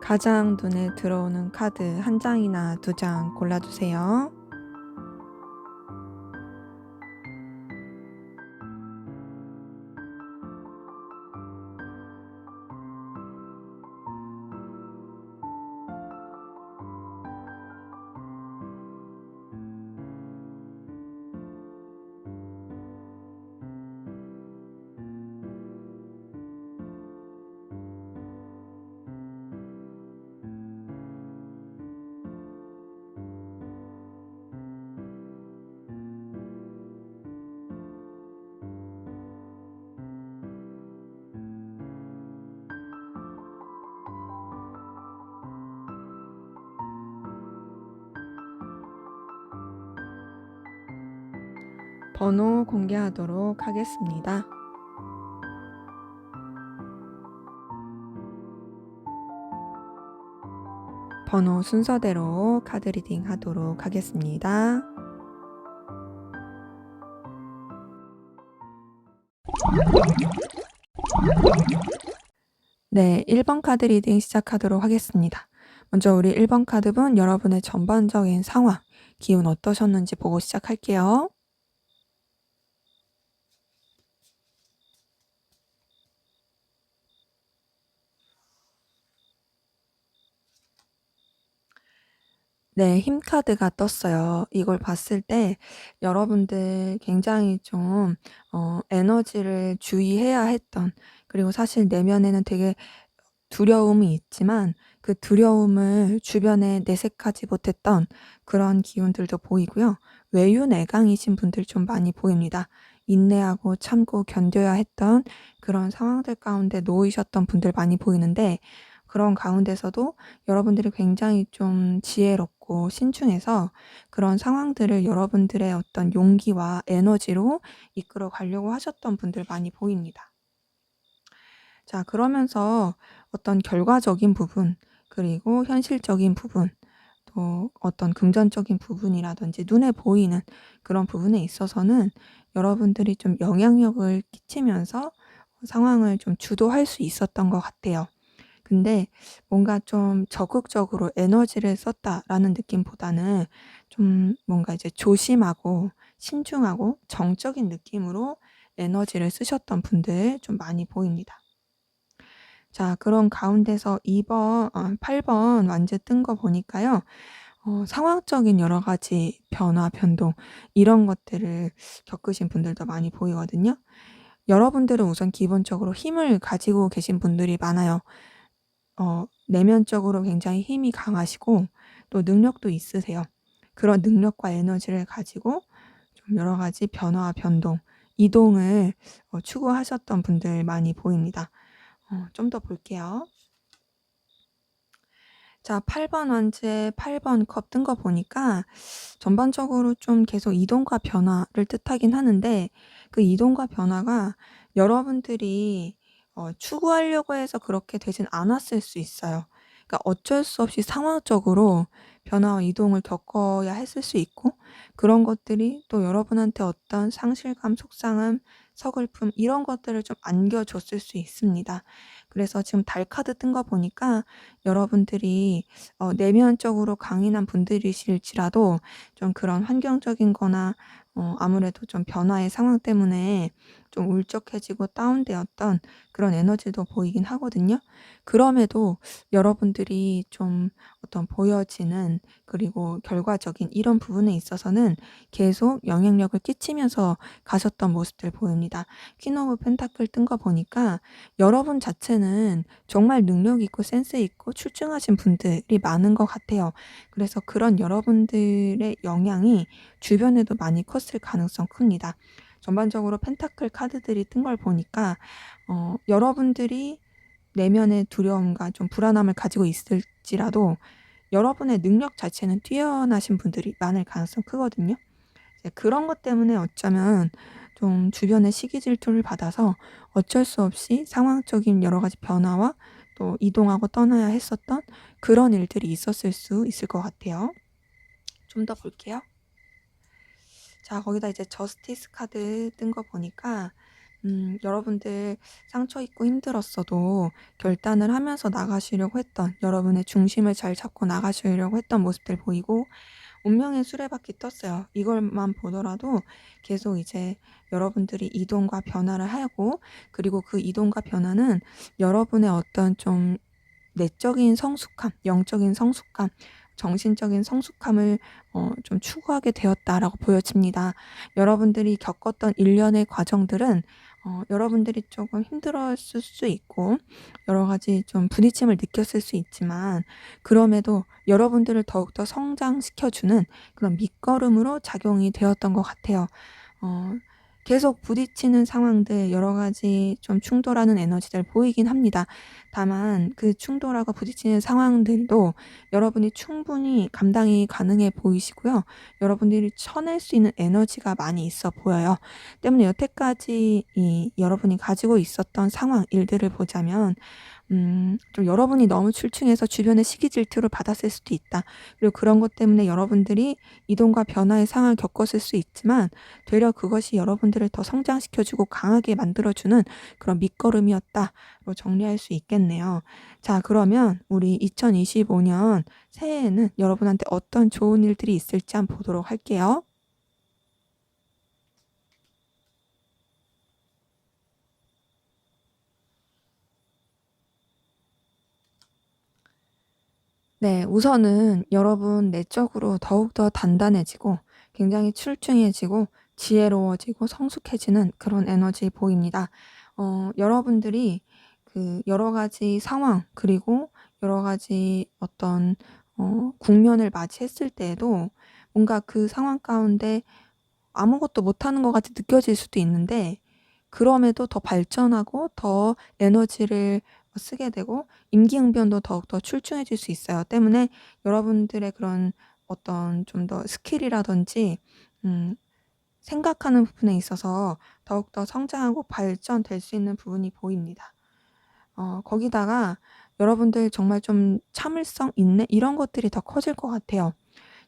가장 눈에 들어오는 카드 한 장이나 두 장 골라주세요. 번호 공개하도록 하겠습니다. 번호 순서대로 카드 리딩 하도록 하겠습니다. 네, 1번 카드 리딩 시작하도록 하겠습니다. 먼저 우리 1번 카드분 여러분의 전반적인 상황, 기운 어떠셨는지 보고 시작할게요. 네, 힘 카드가 떴어요. 이걸 봤을 때 여러분들 굉장히 좀 에너지를 주의해야 했던, 그리고 사실 내면에는 되게 두려움이 있지만 그 두려움을 주변에 내색하지 못했던 그런 기운들도 보이고요. 외유내강이신 분들 좀 많이 보입니다. 인내하고 참고 견뎌야 했던 그런 상황들 가운데 놓이셨던 분들 많이 보이는데, 그런 가운데서도 여러분들이 굉장히 좀 지혜롭고 신중해서 그런 상황들을 여러분들의 어떤 용기와 에너지로 이끌어 가려고 하셨던 분들 많이 보입니다. 자, 그러면서 어떤 결과적인 부분, 그리고 현실적인 부분, 또 어떤 금전적인 부분이라든지 눈에 보이는 그런 부분에 있어서는 여러분들이 좀 영향력을 끼치면서 상황을 좀 주도할 수 있었던 것 같아요. 근데 뭔가 좀 적극적으로 에너지를 썼다라는 느낌보다는 좀 뭔가 이제 조심하고 신중하고 정적인 느낌으로 에너지를 쓰셨던 분들 좀 많이 보입니다. 자, 그런 가운데서 8번 완제 뜬 거 보니까요. 상황적인 여러 가지 변화, 변동 이런 것들을 겪으신 분들도 많이 보이거든요. 여러분들은 우선 기본적으로 힘을 가지고 계신 분들이 많아요. 내면적으로 굉장히 힘이 강하시고 또 능력도 있으세요. 그런 능력과 에너지를 가지고 좀 여러 가지 변화와 변동, 이동을 추구하셨던 분들 많이 보입니다. 좀 더 볼게요. 자, 8번 원지에 8번 컵 뜬 거 보니까 전반적으로 좀 계속 이동과 변화를 뜻하긴 하는데, 그 이동과 변화가 여러분들이 추구하려고 해서 그렇게 되진 않았을 수 있어요. 그러니까 어쩔 수 없이 상황적으로 변화와 이동을 겪어야 했을 수 있고, 그런 것들이 또 여러분한테 어떤 상실감, 속상함, 서글픔 이런 것들을 좀 안겨줬을 수 있습니다. 그래서 지금 달 카드 뜬 거 보니까 여러분들이 내면적으로 강인한 분들이실지라도 좀 그런 환경적인 거나 아무래도 좀 변화의 상황 때문에 좀 울적해지고 다운되었던 그런 에너지도 보이긴 하거든요. 그럼에도 여러분들이 좀 어떤 보여지는, 그리고 결과적인 이런 부분에 있어서는 계속 영향력을 끼치면서 가셨던 모습들 보입니다. 퀸 오브 펜타클 뜬 거 보니까 여러분 자체는 정말 능력 있고 센스 있고 출중하신 분들이 많은 것 같아요. 그래서 그런 여러분들의 영향이 주변에도 많이 컸을 가능성 큽니다. 전반적으로 펜타클 카드들이 뜬 걸 보니까 여러분들이 내면의 두려움과 좀 불안함을 가지고 있을지라도 여러분의 능력 자체는 뛰어나신 분들이 많을 가능성 크거든요. 이제 그런 것 때문에 어쩌면 좀 주변의 시기 질투를 받아서 어쩔 수 없이 상황적인 여러 가지 변화와 또 이동하고 떠나야 했었던 그런 일들이 있었을 수 있을 것 같아요. 좀 더 볼게요. 자, 거기다 이제 저스티스 카드 뜬 거 보니까 여러분들 상처 있고 힘들었어도 결단을 하면서 나가시려고 했던, 여러분의 중심을 잘 잡고 나가시려고 했던 모습들 보이고, 운명의 수레바퀴 떴어요. 이걸만 보더라도 계속 이제 여러분들이 이동과 변화를 하고, 그리고 그 이동과 변화는 여러분의 어떤 좀 내적인 성숙함, 영적인 성숙함, 정신적인 성숙함을 좀 추구하게 되었다라고 보여집니다. 여러분들이 겪었던 일련의 과정들은 여러분들이 조금 힘들었을 수 있고 여러 가지 좀 부딪힘을 느꼈을 수 있지만, 그럼에도 여러분들을 더욱더 성장시켜주는 그런 밑거름으로 작용이 되었던 것 같아요. 어 계속 부딪히는 상황들, 여러 가지 좀 충돌하는 에너지들 보이긴 합니다. 다만 그 충돌하고 부딪히는 상황들도 여러분이 충분히 감당이 가능해 보이시고요. 여러분들이 쳐낼 수 있는 에너지가 많이 있어 보여요. 때문에 여태까지 이 여러분이 가지고 있었던 상황, 일들을 보자면 좀 여러분이 너무 출중해서 주변의 시기 질투를 받았을 수도 있다. 그리고 그런 것 때문에 여러분들이 이동과 변화의 상황을 겪었을 수 있지만, 되려 그것이 여러분들을 더 성장시켜 주고 강하게 만들어 주는 그런 밑거름이었다로 정리할 수 있겠네요. 자, 그러면 우리 2025년 새해에는 여러분한테 어떤 좋은 일들이 있을지 한번 보도록 할게요. 네. 우선은 여러분 내적으로 더욱더 단단해지고 굉장히 출중해지고 지혜로워지고 성숙해지는 그런 에너지 보입니다. 여러분들이 그 여러 가지 상황, 그리고 여러 가지 어떤 국면을 맞이했을 때에도 뭔가 그 상황 가운데 아무것도 못하는 것 같이 느껴질 수도 있는데, 그럼에도 더 발전하고 더 에너지를 쓰게 되고 임기응변도 더욱더 출중해질 수 있어요. 때문에 여러분들의 그런 어떤 좀 더 스킬이라든지 음 생각하는 부분에 있어서 더욱더 성장하고 발전될 수 있는 부분이 보입니다. 거기다가 여러분들 정말 좀 참을성, 인내 이런 것들이 더 커질 것 같아요.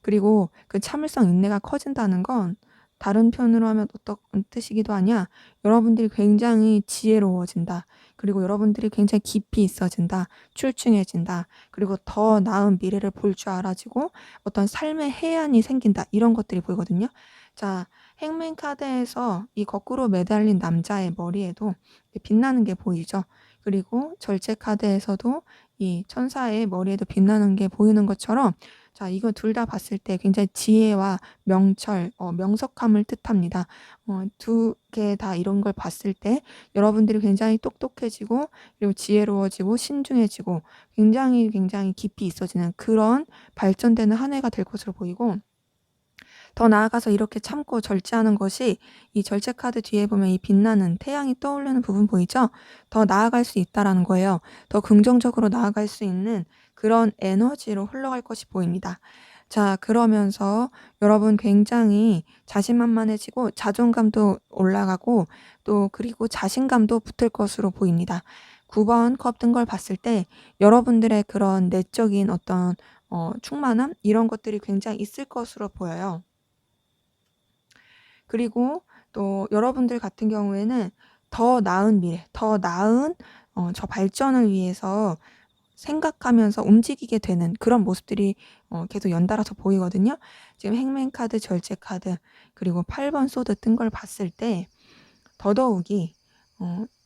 그리고 그 참을성, 인내가 커진다는 건 다른 표현으로 하면 어떤 뜻이기도 하냐, 여러분들이 굉장히 지혜로워진다. 그리고 여러분들이 굉장히 깊이 있어진다. 출중해진다. 그리고 더 나은 미래를 볼 줄 알아지고 어떤 삶의 해안이 생긴다. 이런 것들이 보이거든요. 자, 행맨 카드에서 이 거꾸로 매달린 남자의 머리에도 빛나는 게 보이죠. 그리고 절제 카드에서도 이 천사의 머리에도 빛나는 게 보이는 것처럼, 자, 이거 둘 다 봤을 때 굉장히 지혜와 명철, 명석함을 뜻합니다. 두 개 다 이런 걸 봤을 때 여러분들이 굉장히 똑똑해지고 그리고 지혜로워지고 신중해지고 굉장히 굉장히 깊이 있어지는 그런 발전되는 한 해가 될 것으로 보이고, 더 나아가서 이렇게 참고 절제하는 것이, 이 절제 카드 뒤에 보면 이 빛나는 태양이 떠오르는 부분 보이죠? 더 나아갈 수 있다라는 거예요. 더 긍정적으로 나아갈 수 있는 그런 에너지로 흘러갈 것이 보입니다. 자, 그러면서 여러분 굉장히 자신만만해지고 자존감도 올라가고 또 그리고 자신감도 붙을 것으로 보입니다. 9번 컵 든 걸 봤을 때 여러분들의 그런 내적인 어떤 충만함 이런 것들이 굉장히 있을 것으로 보여요. 그리고 또 여러분들 같은 경우에는 더 나은 미래, 더 나은 저 발전을 위해서 생각하면서 움직이게 되는 그런 모습들이 계속 연달아서 보이거든요. 지금 행맨 카드, 절제 카드, 그리고 8번 소드 뜬 걸 봤을 때 더더욱이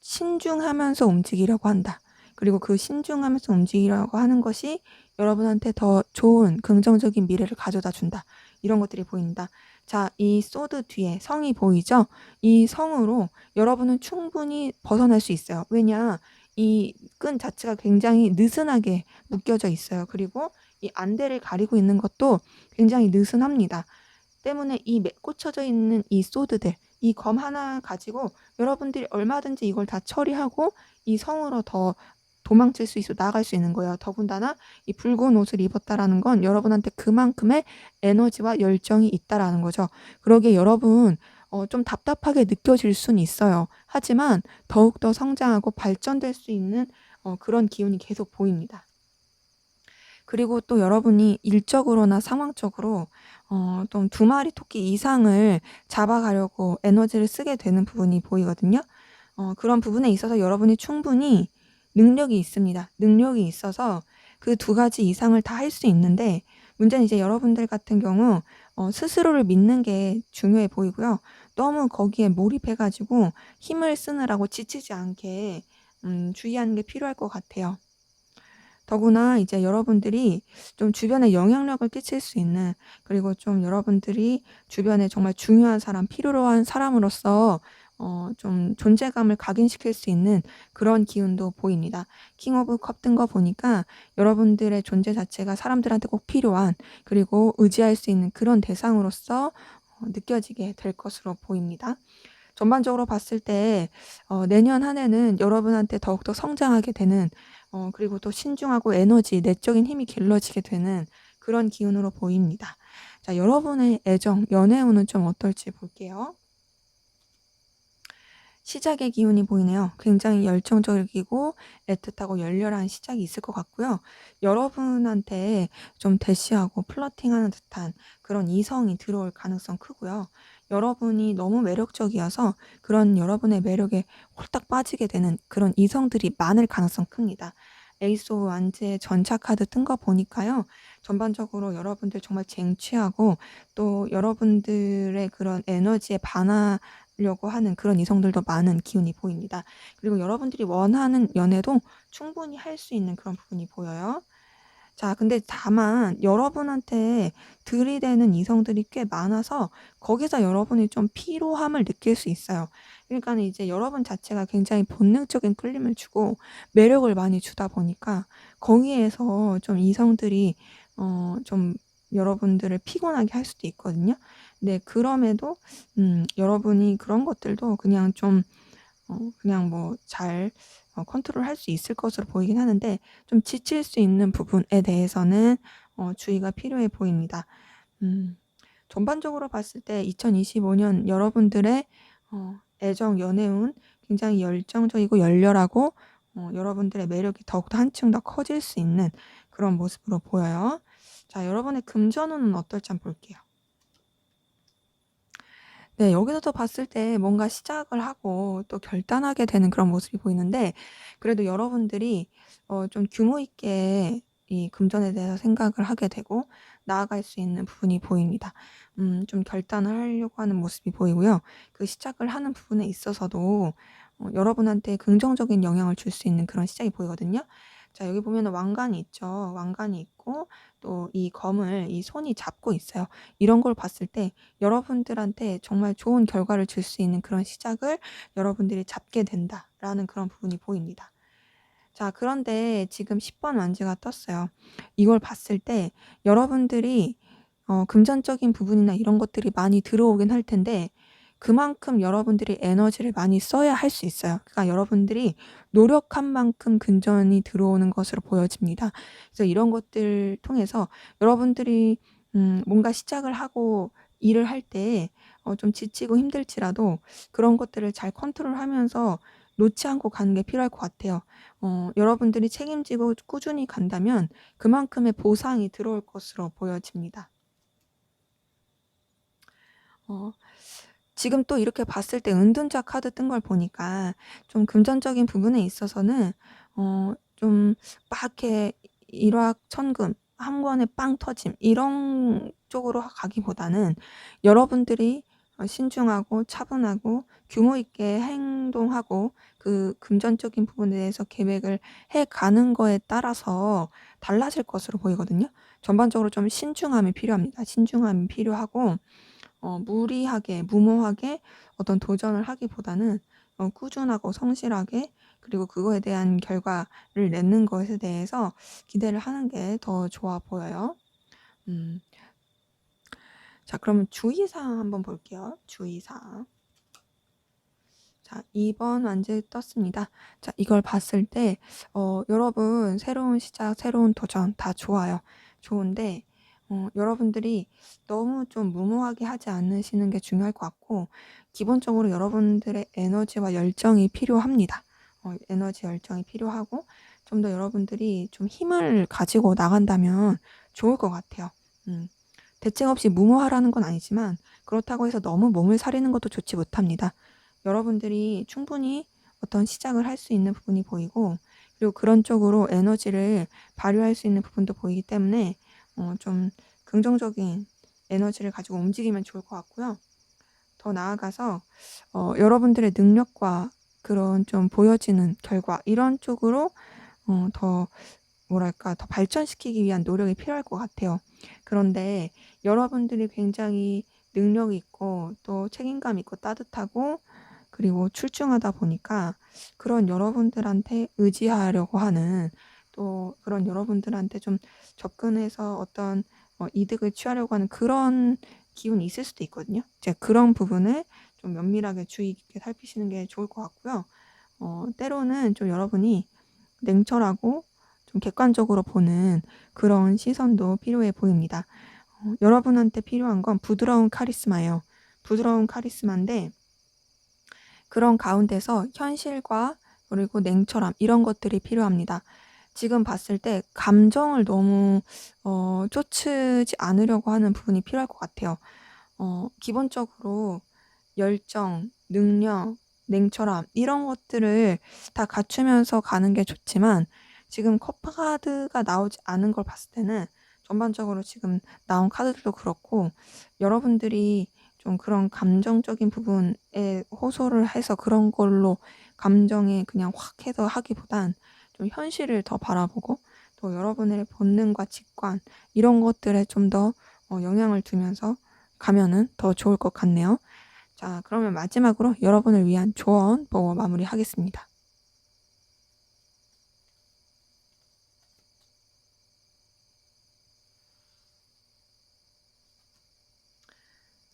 신중하면서 움직이려고 한다. 그리고 그 신중하면서 움직이려고 하는 것이 여러분한테 더 좋은 긍정적인 미래를 가져다 준다. 이런 것들이 보인다. 자, 이 소드 뒤에 성이 보이죠? 이 성으로 여러분은 충분히 벗어날 수 있어요. 왜냐? 이 끈 자체가 굉장히 느슨하게 묶여져 있어요. 그리고 이 안대를 가리고 있는 것도 굉장히 느슨합니다. 때문에 이 꽂혀져 있는 이 소드들, 이 검 하나 가지고 여러분들이 얼마든지 이걸 다 처리하고 이 성으로 더 도망칠 수 있어 나아갈 수 있는 거예요. 더군다나 이 붉은 옷을 입었다라는 건 여러분한테 그만큼의 에너지와 열정이 있다라는 거죠. 그러기에 여러분 좀 답답하게 느껴질 수는 있어요. 하지만 더욱더 성장하고 발전될 수 있는 그런 기운이 계속 보입니다. 그리고 또 여러분이 일적으로나 상황적으로 좀 두 마리 토끼 이상을 잡아가려고 에너지를 쓰게 되는 부분이 보이거든요. 그런 부분에 있어서 여러분이 충분히 능력이 있습니다. 능력이 있어서 그 두 가지 이상을 다 할 수 있는데, 문제는 이제 여러분들 같은 경우 스스로를 믿는 게 중요해 보이고요. 너무 거기에 몰입해 가지고 힘을 쓰느라고 지치지 않게 주의하는 게 필요할 것 같아요. 더구나 이제 여러분들이 좀 주변에 영향력을 끼칠 수 있는, 그리고 좀 여러분들이 주변에 정말 중요한 사람, 필요로 한 사람으로서 좀 존재감을 각인시킬 수 있는 그런 기운도 보입니다. 킹 오브 컵 뜬 거 보니까 여러분들의 존재 자체가 사람들한테 꼭 필요한, 그리고 의지할 수 있는 그런 대상으로서 느껴지게 될 것으로 보입니다. 전반적으로 봤을 때 내년 한 해는 여러분한테 더욱더 성장하게 되는, 그리고 또 신중하고 에너지, 내적인 힘이 길러지게 되는 그런 기운으로 보입니다. 자, 여러분의 애정, 연애운은 좀 어떨지 볼게요. 시작의 기운이 보이네요. 굉장히 열정적이고 애틋하고 열렬한 시작이 있을 것 같고요. 여러분한테 좀 대시하고 플러팅하는 듯한 그런 이성이 들어올 가능성 크고요. 여러분이 너무 매력적이어서 그런 여러분의 매력에 홀딱 빠지게 되는 그런 이성들이 많을 가능성 큽니다. 에이스 오브 완즈의 전차 카드 뜬 거 보니까요. 전반적으로 여러분들 정말 쟁취하고, 또 여러분들의 그런 에너지에 반하려고 하는 그런 이성들도 많은 기운이 보입니다. 그리고 여러분들이 원하는 연애도 충분히 할 수 있는 그런 부분이 보여요. 자, 근데 다만 여러분한테 들이대는 이성들이 꽤 많아서 거기서 여러분이 좀 피로함을 느낄 수 있어요. 그러니까는 이제 여러분 자체가 굉장히 본능적인 끌림을 주고 매력을 많이 주다 보니까 거기에서 좀 이성들이 좀 여러분들을 피곤하게 할 수도 있거든요. 네, 그럼에도 여러분이 그런 것들도 그냥 좀 그냥 뭐 잘 컨트롤할 수 있을 것으로 보이긴 하는데, 좀 지칠 수 있는 부분에 대해서는 주의가 필요해 보입니다. 음 전반적으로 봤을 때 2025년 여러분들의 애정, 연애운 굉장히 열정적이고 열렬하고, 여러분들의 매력이 더욱더 한층 더 커질 수 있는 그런 모습으로 보여요. 자, 여러분의 금전운은 어떨지 한번 볼게요. 네, 여기서도 봤을 때 뭔가 시작을 하고 또 결단하게 되는 그런 모습이 보이는데, 그래도 여러분들이 좀 규모 있게 이 금전에 대해서 생각을 하게 되고 나아갈 수 있는 부분이 보입니다. 좀 결단을 하려고 하는 모습이 보이고요. 그 시작을 하는 부분에 있어서도 여러분한테 긍정적인 영향을 줄 수 있는 그런 시작이 보이거든요. 자, 여기 보면은 왕관이 있죠. 왕관이 있고 또 이 검을 이 손이 잡고 있어요. 이런 걸 봤을 때 여러분들한테 정말 좋은 결과를 줄 수 있는 그런 시작을 여러분들이 잡게 된다라는 그런 부분이 보입니다. 자, 그런데 지금 10번 완즈가 떴어요. 이걸 봤을 때 여러분들이 금전적인 부분이나 이런 것들이 많이 들어오긴 할 텐데, 그만큼 여러분들이 에너지를 많이 써야 할 수 있어요. 그러니까 여러분들이 노력한 만큼 금전이 들어오는 것으로 보여집니다. 그래서 이런 것들 통해서 여러분들이 뭔가 시작을 하고 일을 할 때 좀 지치고 힘들지라도 그런 것들을 잘 컨트롤하면서 놓지 않고 가는 게 필요할 것 같아요. 여러분들이 책임지고 꾸준히 간다면 그만큼의 보상이 들어올 것으로 보여집니다. 어 지금 또 이렇게 봤을 때 은둔자 카드 뜬 걸 보니까 좀 금전적인 부분에 있어서는 좀 막 이렇게 일확천금, 한 번에 빵 터짐 이런 쪽으로 가기보다는 여러분들이 신중하고 차분하고 규모 있게 행동하고 그 금전적인 부분에 대해서 계획을 해 가는 거에 따라서 달라질 것으로 보이거든요. 전반적으로 좀 신중함이 필요합니다. 신중함이 필요하고, 무리하게 무모하게 어떤 도전을 하기보다는 꾸준하고 성실하게, 그리고 그거에 대한 결과를 내는 것에 대해서 기대를 하는 게 더 좋아 보여요. 음. 자, 그러면 주의사항 한번 볼게요. 주의사항. 자, 2번 완즈 떴습니다. 자, 이걸 봤을 때 여러분 새로운 시작, 새로운 도전 다 좋아요. 좋은데 여러분들이 너무 좀 무모하게 하지 않으시는 게 중요할 것 같고, 기본적으로 여러분들의 에너지와 열정이 필요합니다. 에너지, 열정이 필요하고, 좀 더 여러분들이 좀 힘을 가지고 나간다면 좋을 것 같아요. 대책 없이 무모하라는 건 아니지만, 그렇다고 해서 너무 몸을 사리는 것도 좋지 못합니다. 여러분들이 충분히 어떤 시작을 할 수 있는 부분이 보이고, 그리고 그런 쪽으로 에너지를 발휘할 수 있는 부분도 보이기 때문에 좀 긍정적인 에너지를 가지고 움직이면 좋을 것 같고요. 더 나아가서 여러분들의 능력과 그런 좀 보여지는 결과 이런 쪽으로 더 뭐랄까 더 발전시키기 위한 노력이 필요할 것 같아요. 그런데 여러분들이 굉장히 능력이 있고 또 책임감 있고 따뜻하고 그리고 출중하다 보니까 그런 여러분들한테 의지하려고 하는, 또 그런 여러분들한테 좀 접근해서 어떤 이득을 취하려고 하는 그런 기운이 있을 수도 있거든요. 이제 그런 부분을 좀 면밀하게 주의 깊게 살피시는 게 좋을 것 같고요. 때로는 좀 여러분이 냉철하고 좀 객관적으로 보는 그런 시선도 필요해 보입니다. 여러분한테 필요한 건 부드러운 카리스마예요. 부드러운 카리스마인데 그런 가운데서 현실과 그리고 냉철함 이런 것들이 필요합니다. 지금 봤을 때 감정을 너무 쫓지 않으려고 하는 부분이 필요할 것 같아요. 기본적으로 열정, 능력, 냉철함 이런 것들을 다 갖추면서 가는 게 좋지만 지금 카드가 나오지 않은 걸 봤을 때는 전반적으로 지금 나온 카드들도 그렇고 여러분들이 좀 그런 감정적인 부분에 호소를 해서 그런 걸로 감정에 그냥 확 해서 하기보단 좀 현실을 더 바라보고 또 여러분의 본능과 직관 이런 것들에 좀 더 영향을 두면서 가면은 더 좋을 것 같네요. 자, 그러면 마지막으로 여러분을 위한 조언 보고 마무리하겠습니다.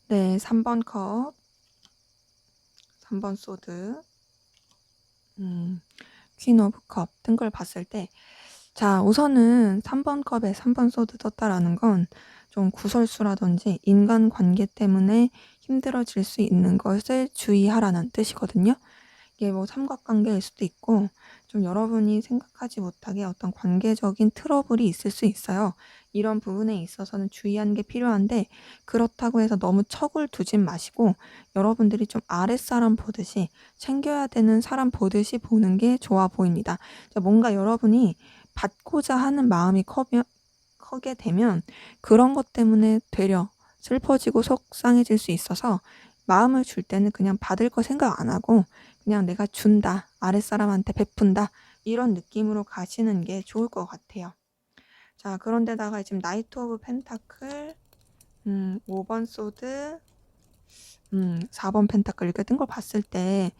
네, 3번 컵, 3번 소드, 퀸 오브 컵 등 걸 봤을 때, 자, 우선은 3번 컵에 3번 소드 떴다라는 건 좀 구설수라든지 인간관계 때문에 힘들어질 수 있는 것을 주의하라는 뜻이거든요. 이게 뭐 삼각관계일 수도 있고 좀 여러분이 생각하지 못하게 어떤 관계적인 트러블이 있을 수 있어요. 이런 부분에 있어서는 주의하는 게 필요한데 그렇다고 해서 너무 척을 두진 마시고 여러분들이 좀 아랫사람 보듯이 챙겨야 되는 사람 보듯이 보는 게 좋아 보입니다. 뭔가 여러분이 받고자 하는 마음이 크게 되면 그런 것 때문에 되려 슬퍼지고 속상해질 수 있어서 마음을 줄 때는 그냥 받을 거 생각 안 하고 그냥 내가 준다, 아랫사람한테 베푼다 이런 느낌으로 가시는 게 좋을 것 같아요. 자, 그런데다가 지금 나이트 오브 펜타클, 5번 소드, 4번 펜타클 이렇게 뜬 걸 봤을 때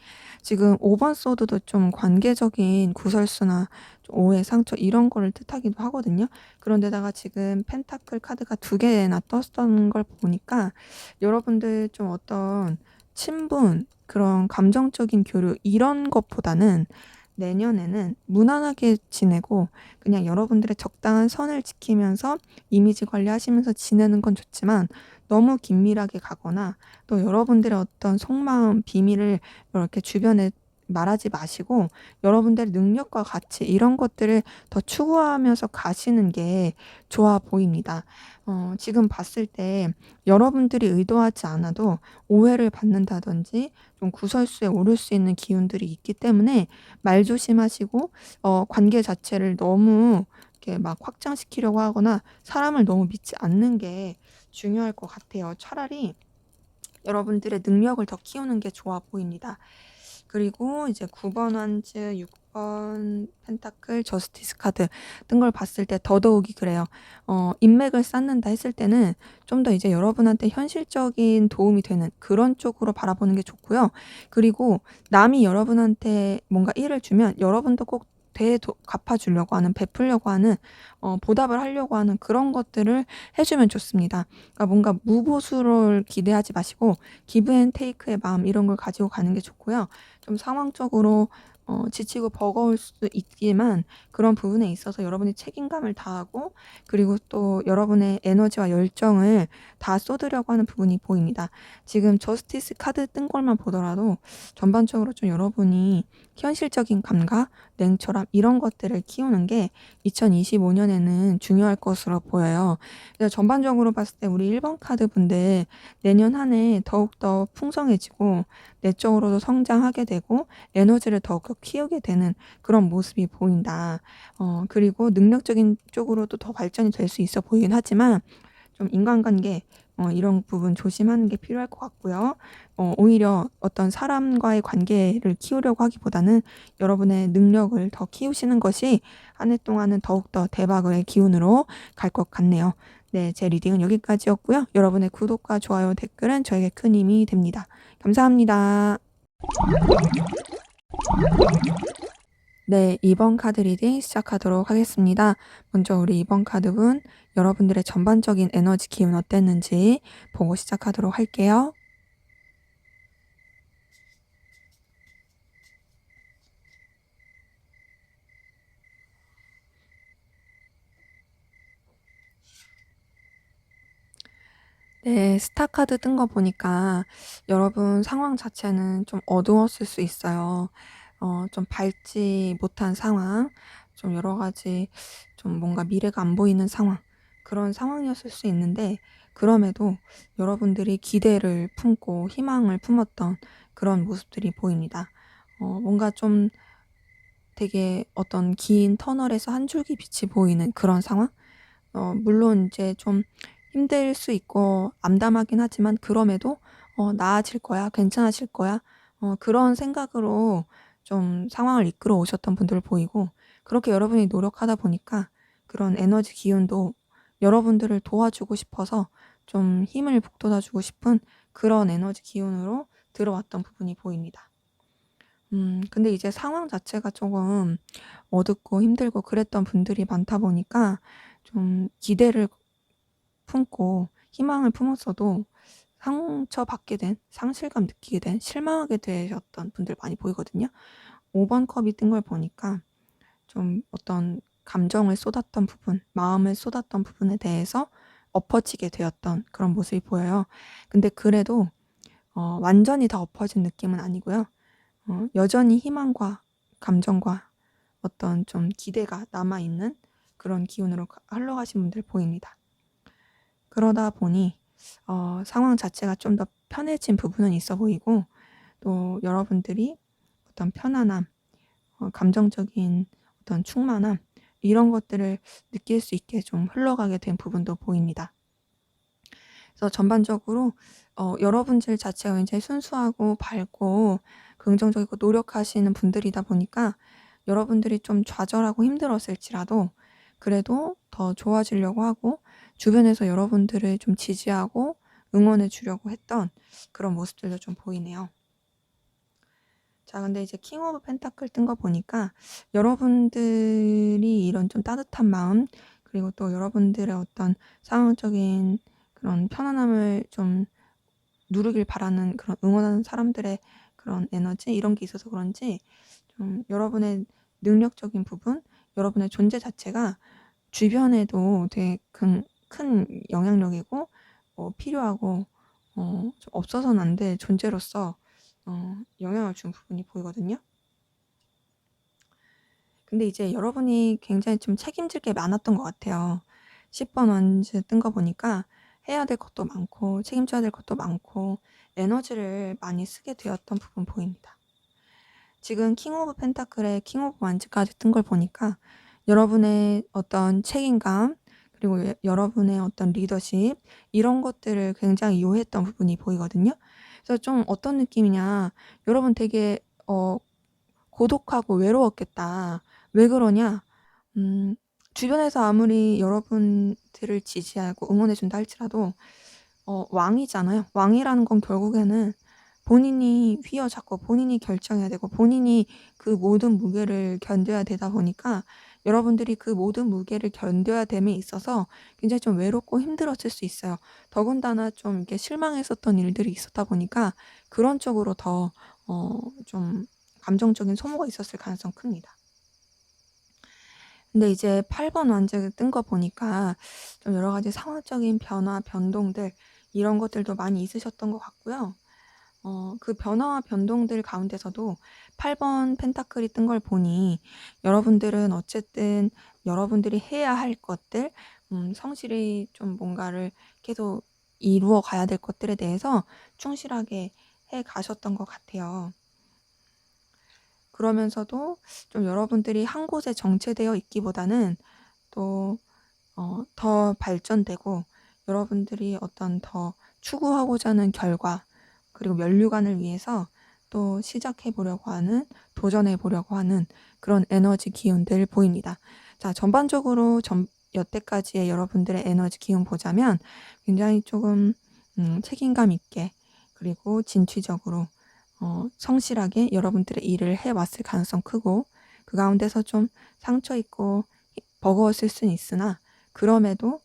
지금 5번 소드도 좀 관계적인 구설수나 좀 오해, 상처 이런 거를 뜻하기도 하거든요. 그런데다가 지금 펜타클 카드가 2개나 떴던 걸 보니까 여러분들 좀 어떤 친분, 그런 감정적인 교류 이런 것보다는 내년에는 무난하게 지내고 그냥 여러분들의 적당한 선을 지키면서 이미지 관리하시면서 지내는 건 좋지만 너무 긴밀하게 가거나 또 여러분들의 어떤 속마음, 비밀을 이렇게 주변에 말하지 마시고 여러분들의 능력과 가치 이런 것들을 더 추구하면서 가시는 게 좋아 보입니다. 지금 봤을 때 여러분들이 의도하지 않아도 오해를 받는다든지 좀 구설수에 오를 수 있는 기운들이 있기 때문에 말 조심하시고 관계 자체를 너무 이렇게 막 확장시키려고 하거나 사람을 너무 믿지 않는 게 중요할 것 같아요. 차라리 여러분들의 능력을 더 키우는 게 좋아 보입니다. 그리고 이제 9번 완즈, 6번 펜타클, 저스티스 카드 뜬 걸 봤을 때 더더욱이 그래요. 인맥을 쌓는다 했을 때는 좀 더 이제 여러분한테 현실적인 도움이 되는 그런 쪽으로 바라보는 게 좋고요. 그리고 남이 여러분한테 뭔가 일을 주면 여러분도 꼭 갚아주려고 하는, 베풀려고 하는, 보답을 하려고 하는 그런 것들을 해주면 좋습니다. 그러니까 뭔가 무보수를 기대하지 마시고 기브 앤 테이크의 마음 이런 걸 가지고 가는 게 좋고요. 좀 상황적으로 지치고 버거울 수도 있지만 그런 부분에 있어서 여러분이 책임감을 다하고 그리고 또 여러분의 에너지와 열정을 다 쏟으려고 하는 부분이 보입니다. 지금 저스티스 카드 뜬 걸만 보더라도 전반적으로 좀 여러분이 현실적인 감각, 냉철함 이런 것들을 키우는 게 2025년에는 중요할 것으로 보여요. 그래서 전반적으로 봤을 때 우리 1번 카드 분들 내년 한 해 더욱더 풍성해지고 내적으로도 성장하게 되고 에너지를 더욱더 키우게 되는 그런 모습이 보인다. 그리고 능력적인 쪽으로도 더 발전이 될 수 있어 보이긴 하지만 좀 인간관계 이런 부분 조심하는 게 필요할 것 같고요. 오히려 어떤 사람과의 관계를 키우려고 하기보다는 여러분의 능력을 더 키우시는 것이 한 해 동안은 더욱더 대박의 기운으로 갈 것 같네요. 네, 제 리딩은 여기까지였고요. 여러분의 구독과 좋아요, 댓글은 저에게 큰 힘이 됩니다. 감사합니다. 네, 2번 카드 리딩 시작하도록 하겠습니다. 먼저 우리 2번 카드분 여러분들의 전반적인 에너지 기운 어땠는지 보고 시작하도록 할게요. 네, 스타 카드 뜬 거 보니까 여러분 상황 자체는 좀 어두웠을 수 있어요. 좀 밝지 못한 상황, 좀 여러 가지 좀 뭔가 미래가 안 보이는 상황, 그런 상황이었을 수 있는데 그럼에도 여러분들이 기대를 품고 희망을 품었던 그런 모습들이 보입니다. 뭔가 좀 되게 어떤 긴 터널에서 한 줄기 빛이 보이는 그런 상황? 물론 이제 좀 힘들 수 있고 암담하긴 하지만 그럼에도 '나아질 거야. 괜찮아질 거야.' 그런 생각으로 좀 상황을 이끌어 오셨던 분들 보이고 그렇게 여러분이 노력하다 보니까 그런 에너지 기운도 여러분들을 도와주고 싶어서 좀 힘을 북돋아 주고 싶은 그런 에너지 기운으로 들어왔던 부분이 보입니다. 근데 이제 상황 자체가 조금 어둡고 힘들고 그랬던 분들이 많다 보니까 좀 기대를 품고 희망을 품었어도 상처받게 된, 상실감 느끼게 된, 실망하게 되셨던 분들 많이 보이거든요. 5번 컵이 뜬 걸 보니까 좀 어떤 감정을 쏟았던 부분, 마음을 쏟았던 부분에 대해서 엎어지게 되었던 그런 모습이 보여요. 근데 그래도 완전히 다 엎어진 느낌은 아니고요. 여전히 희망과 감정과 어떤 좀 기대가 남아있는 그런 기운으로 흘러가신 분들 보입니다. 그러다 보니 상황 자체가 좀 더 편해진 부분은 있어 보이고 또 여러분들이 어떤 편안함, 감정적인 어떤 충만함 이런 것들을 느낄 수 있게 좀 흘러가게 된 부분도 보입니다. 그래서 전반적으로 여러분들 자체가 굉장히 순수하고 밝고 긍정적이고 노력하시는 분들이다 보니까 여러분들이 좀 좌절하고 힘들었을지라도 그래도 더 좋아지려고 하고 주변에서 여러분들을 좀 지지하고 응원해 주려고 했던 그런 모습들도 좀 보이네요. 자, 근데 이제 킹 오브 펜타클 뜬 거 보니까 여러분들이 이런 좀 따뜻한 마음 그리고 또 여러분들의 어떤 상황적인 그런 편안함을 좀 누르길 바라는 그런 응원하는 사람들의 그런 에너지 이런 게 있어서 그런지 좀 여러분의 능력적인 부분, 여러분의 존재 자체가 주변에도 되게 큰 영향력이고 필요하고 좀 없어서는 안 될 존재로서 영향을 준 부분이 보이거든요. 근데 이제 여러분이 굉장히 좀 책임질 게 많았던 것 같아요. 10번 원즈 뜬 거 보니까 해야 될 것도 많고 책임져야 될 것도 많고 에너지를 많이 쓰게 되었던 부분 보입니다. 지금 킹 오브 펜타클의 킹 오브 완즈까지 뜬 걸 보니까 여러분의 어떤 책임감 그리고 여러분의 어떤 리더십 이런 것들을 굉장히 요했던 부분이 보이거든요. 그래서 좀 어떤 느낌이냐 여러분 되게 고독하고 외로웠겠다. 왜 그러냐? 주변에서 아무리 여러분들을 지지하고 응원해 준다 할지라도 왕이잖아요. 왕이라는 건 결국에는 본인이 휘어잡고 본인이 결정해야 되고 본인이 그 모든 무게를 견뎌야 되다 보니까 여러분들이 그 모든 무게를 견뎌야 됨에 있어서 굉장히 좀 외롭고 힘들었을 수 있어요. 더군다나 좀 이렇게 실망했었던 일들이 있었다 보니까 그런 쪽으로 더 좀 감정적인 소모가 있었을 가능성이 큽니다. 근데 이제 8번 완제 뜬 거 보니까 좀 여러 가지 상황적인 변화, 변동들 이런 것들도 많이 있으셨던 것 같고요. 그 변화와 변동들 가운데서도 8번 펜타클이 뜬 걸 보니 여러분들은 어쨌든 여러분들이 해야 할 것들, 성실히 좀 뭔가를 계속 이루어 가야 될 것들에 대해서 충실하게 해 가셨던 것 같아요. 그러면서도 좀 여러분들이 한 곳에 정체되어 있기보다는 또 더 발전되고 여러분들이 어떤 더 추구하고자 하는 결과 그리고 면류관을 위해서 또 시작해 보려고 하는 도전해 보려고 하는 그런 에너지 기운들 보입니다. 자, 전반적으로 여태까지의 여러분들의 에너지 기운 보자면 굉장히 조금 책임감 있게 그리고 진취적으로 성실하게 여러분들의 일을 해왔을 가능성 크고 그 가운데서 좀 상처 있고 버거웠을 수는 있으나 그럼에도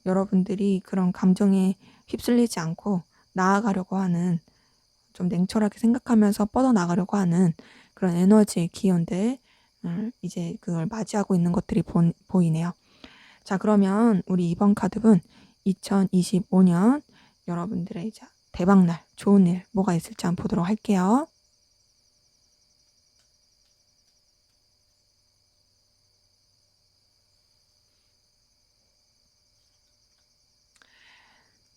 여러분들이 그런 감정에 휩쓸리지 않고 나아가려고 하는 좀 냉철하게 생각하면서 뻗어나가려고 하는 그런 에너지 기운들 이제 그걸 맞이하고 있는 것들이 보이네요. 자, 그러면 우리 이번 카드는 2025년 여러분들의 이제 대박날 좋은 일 뭐가 있을지 한번 보도록 할게요.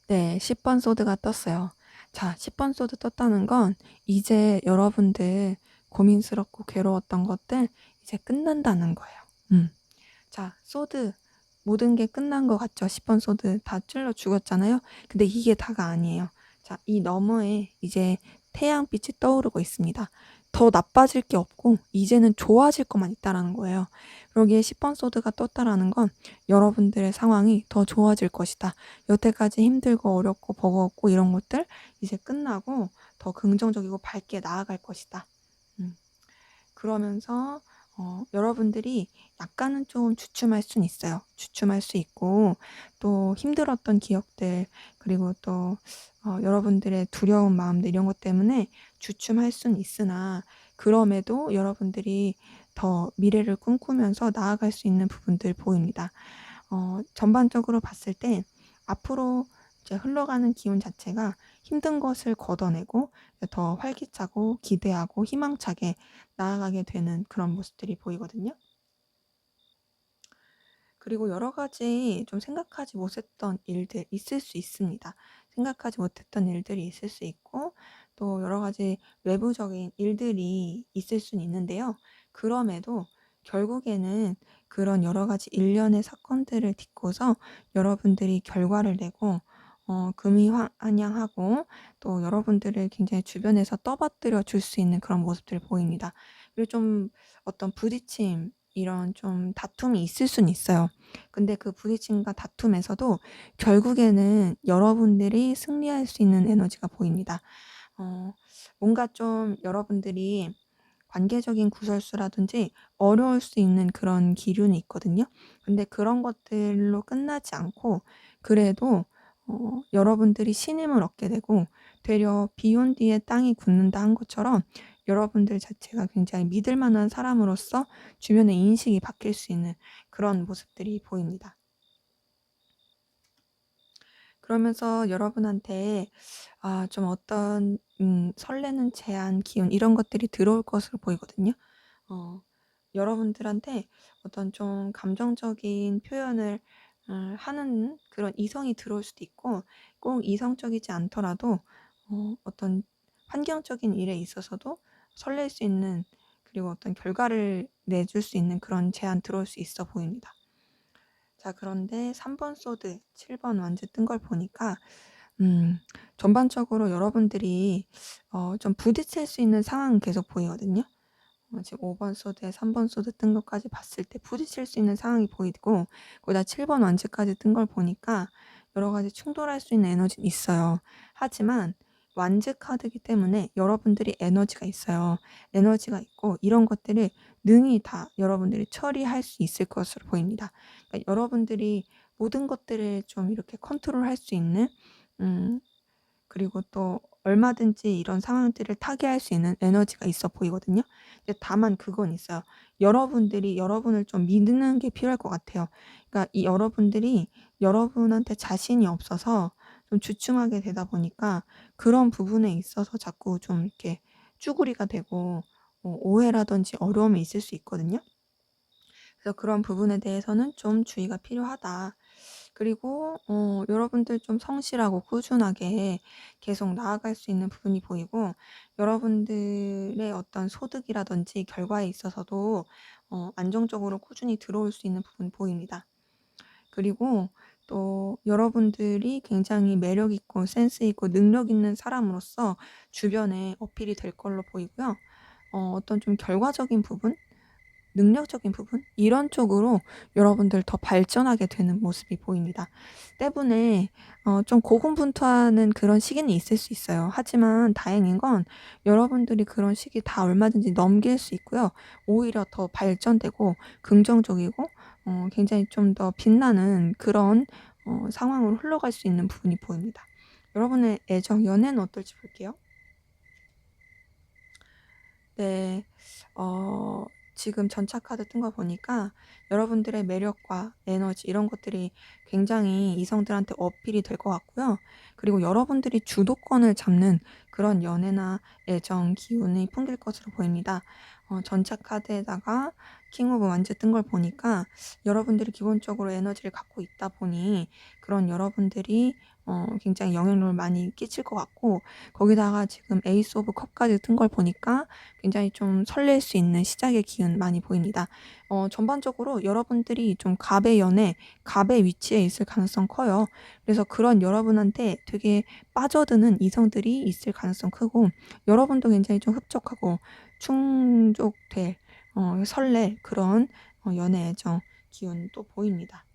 네, 10번 소드가 떴어요. 자, 10번 소드 떴다는 건 이제 여러분들 고민스럽고 괴로웠던 것들 이제 끝난다는 거예요. 자, 소드 모든 게 끝난 것 같죠? 10번 소드 다 찔러 죽었잖아요. 근데 이게 다가 아니에요. 자, 이 너머에 이제 태양빛이 떠오르고 있습니다. 더 나빠질 게 없고 이제는 좋아질 것만 있다라는 거예요. 여기에 10번 소드가 떴다라는 건 여러분들의 상황이 더 좋아질 것이다. 여태까지 힘들고 어렵고 버거웠고 이런 것들 이제 끝나고 더 긍정적이고 밝게 나아갈 것이다. 음. 그러면서 여러분들이 약간은 좀 주춤할 수는 있어요. 주춤할 수 있고 또 힘들었던 기억들 그리고 또 여러분들의 두려운 마음들 이런 것 때문에 주춤할 수는 있으나 그럼에도 여러분들이 더 미래를 꿈꾸면서 나아갈 수 있는 부분들 보입니다. 전반적으로 봤을 때 앞으로 이제 흘러가는 기운 자체가 힘든 것을 걷어내고 더 활기차고 기대하고 희망차게 나아가게 되는 그런 모습들이 보이거든요. 그리고 여러 가지 좀 생각하지 못했던 일들 있을 수 있습니다. 생각하지 못했던 일들이 있을 수 있고 또 여러 가지 외부적인 일들이 있을 수는 있는데요. 그럼에도 결국에는 그런 여러 가지 일련의 사건들을 딛고서 여러분들이 결과를 내고 금이환영하고 또 여러분들을 굉장히 주변에서 떠받들여 줄 수 있는 그런 모습들을 보입니다. 그리고 좀 어떤 부딪힘 이런 좀 다툼이 있을 수는 있어요. 근데 그 부딪힘과 다툼에서도 결국에는 여러분들이 승리할 수 있는 에너지가 보입니다. 뭔가 좀 여러분들이 관계적인 구설수라든지 어려울 수 있는 그런 기류는 있거든요. 근데 그런 것들로 끝나지 않고 그래도 여러분들이 신임을 얻게 되고 되려 비온 뒤에 땅이 굳는다 한 것처럼 여러분들 자체가 굉장히 믿을 만한 사람으로서 주변의 인식이 바뀔 수 있는 그런 모습들이 보입니다. 그러면서 여러분한테 좀 어떤 설레는 제안, 기운 이런 것들이 들어올 것으로 보이거든요. 어 여러분들한테 어떤 좀 감정적인 표현을 하는 그런 이성이 들어올 수도 있고 꼭 이성적이지 않더라도 어떤 환경적인 일에 있어서도 설렐 수 있는 그리고 어떤 결과를 내줄 수 있는 그런 제안 들어올 수 있어 보입니다. 자, 그런데 3번 소드, 7번 완즈 뜬 걸 보니까 전반적으로 여러분들이 좀 부딪힐 수 있는 상황은 계속 보이거든요. 지금 5번 소드에 3번 소드 뜬 것까지 봤을 때 부딪힐 수 있는 상황이 보이고 거기다 7번 완즈까지 뜬 걸 보니까 여러 가지 충돌할 수 있는 에너지는 있어요. 하지만 완즈 카드이기 때문에 여러분들이 에너지가 있어요. 에너지가 있고 이런 것들을 능히 다 여러분들이 처리할 수 있을 것으로 보입니다. 그러니까 여러분들이 모든 것들을 좀 이렇게 컨트롤할 수 있는 음 그리고 또 얼마든지 이런 상황들을 타개할 수 있는 에너지가 있어 보이거든요. 근데 다만 그건 있어요. 여러분들이 여러분을 좀 믿는 게 필요할 것 같아요. 그러니까 이 여러분들이 여러분한테 자신이 없어서 좀 주춤하게 되다 보니까 그런 부분에 있어서 자꾸 좀 이렇게 쭈구리가 되고 오해라든지 어려움이 있을 수 있거든요. 그래서 그런 부분에 대해서는 좀 주의가 필요하다. 그리고 여러분들 좀 성실하고 꾸준하게 계속 나아갈 수 있는 부분이 보이고, 여러분들의 어떤 소득이라든지 결과에 있어서도 안정적으로 꾸준히 들어올 수 있는 부분이 보입니다. 그리고 또 여러분들이 굉장히 매력 있고 센스 있고 능력 있는 사람으로서 주변에 어필이 될 걸로 보이고요. 어떤 좀 결과적인 부분, 능력적인 부분 이런 쪽으로 여러분들 더 발전하게 되는 모습이 보입니다. 때문에 좀 고군분투하는 그런 시기는 있을 수 있어요. 하지만 다행인 건 여러분들이 그런 시기 다 얼마든지 넘길 수 있고요. 오히려 더 발전되고 긍정적이고 굉장히 좀 더 빛나는 그런 상황으로 흘러갈 수 있는 부분이 보입니다. 여러분의 애정, 연애는 어떨지 볼게요. 네. 어 지금 전차 카드 뜬 거 보니까 여러분들의 매력과 에너지 이런 것들이 굉장히 이성들한테 어필이 될 것 같고요. 그리고 여러분들이 주도권을 잡는 그런 연애나 애정 기운이 풍길 것으로 보입니다. 전차 카드에다가 킹 오브 완즈 뜬 걸 보니까 여러분들이 기본적으로 에너지를 갖고 있다 보니 그런 여러분들이 굉장히 영향력을 많이 끼칠 것 같고, 거기다가 지금 에이스 오브 컵까지 뜬 걸 보니까 굉장히 좀 설렐 수 있는 시작의 기운 많이 보입니다. 전반적으로 여러분들이 좀 갑의 연애, 갑의 위치에 있을 가능성 커요. 그래서 그런 여러분한테 되게 빠져드는 이성들이 있을 가능성 크고, 여러분도 굉장히 좀 흡족하고 충족될 설렐 그런 연애 애정 기운도 보입니다.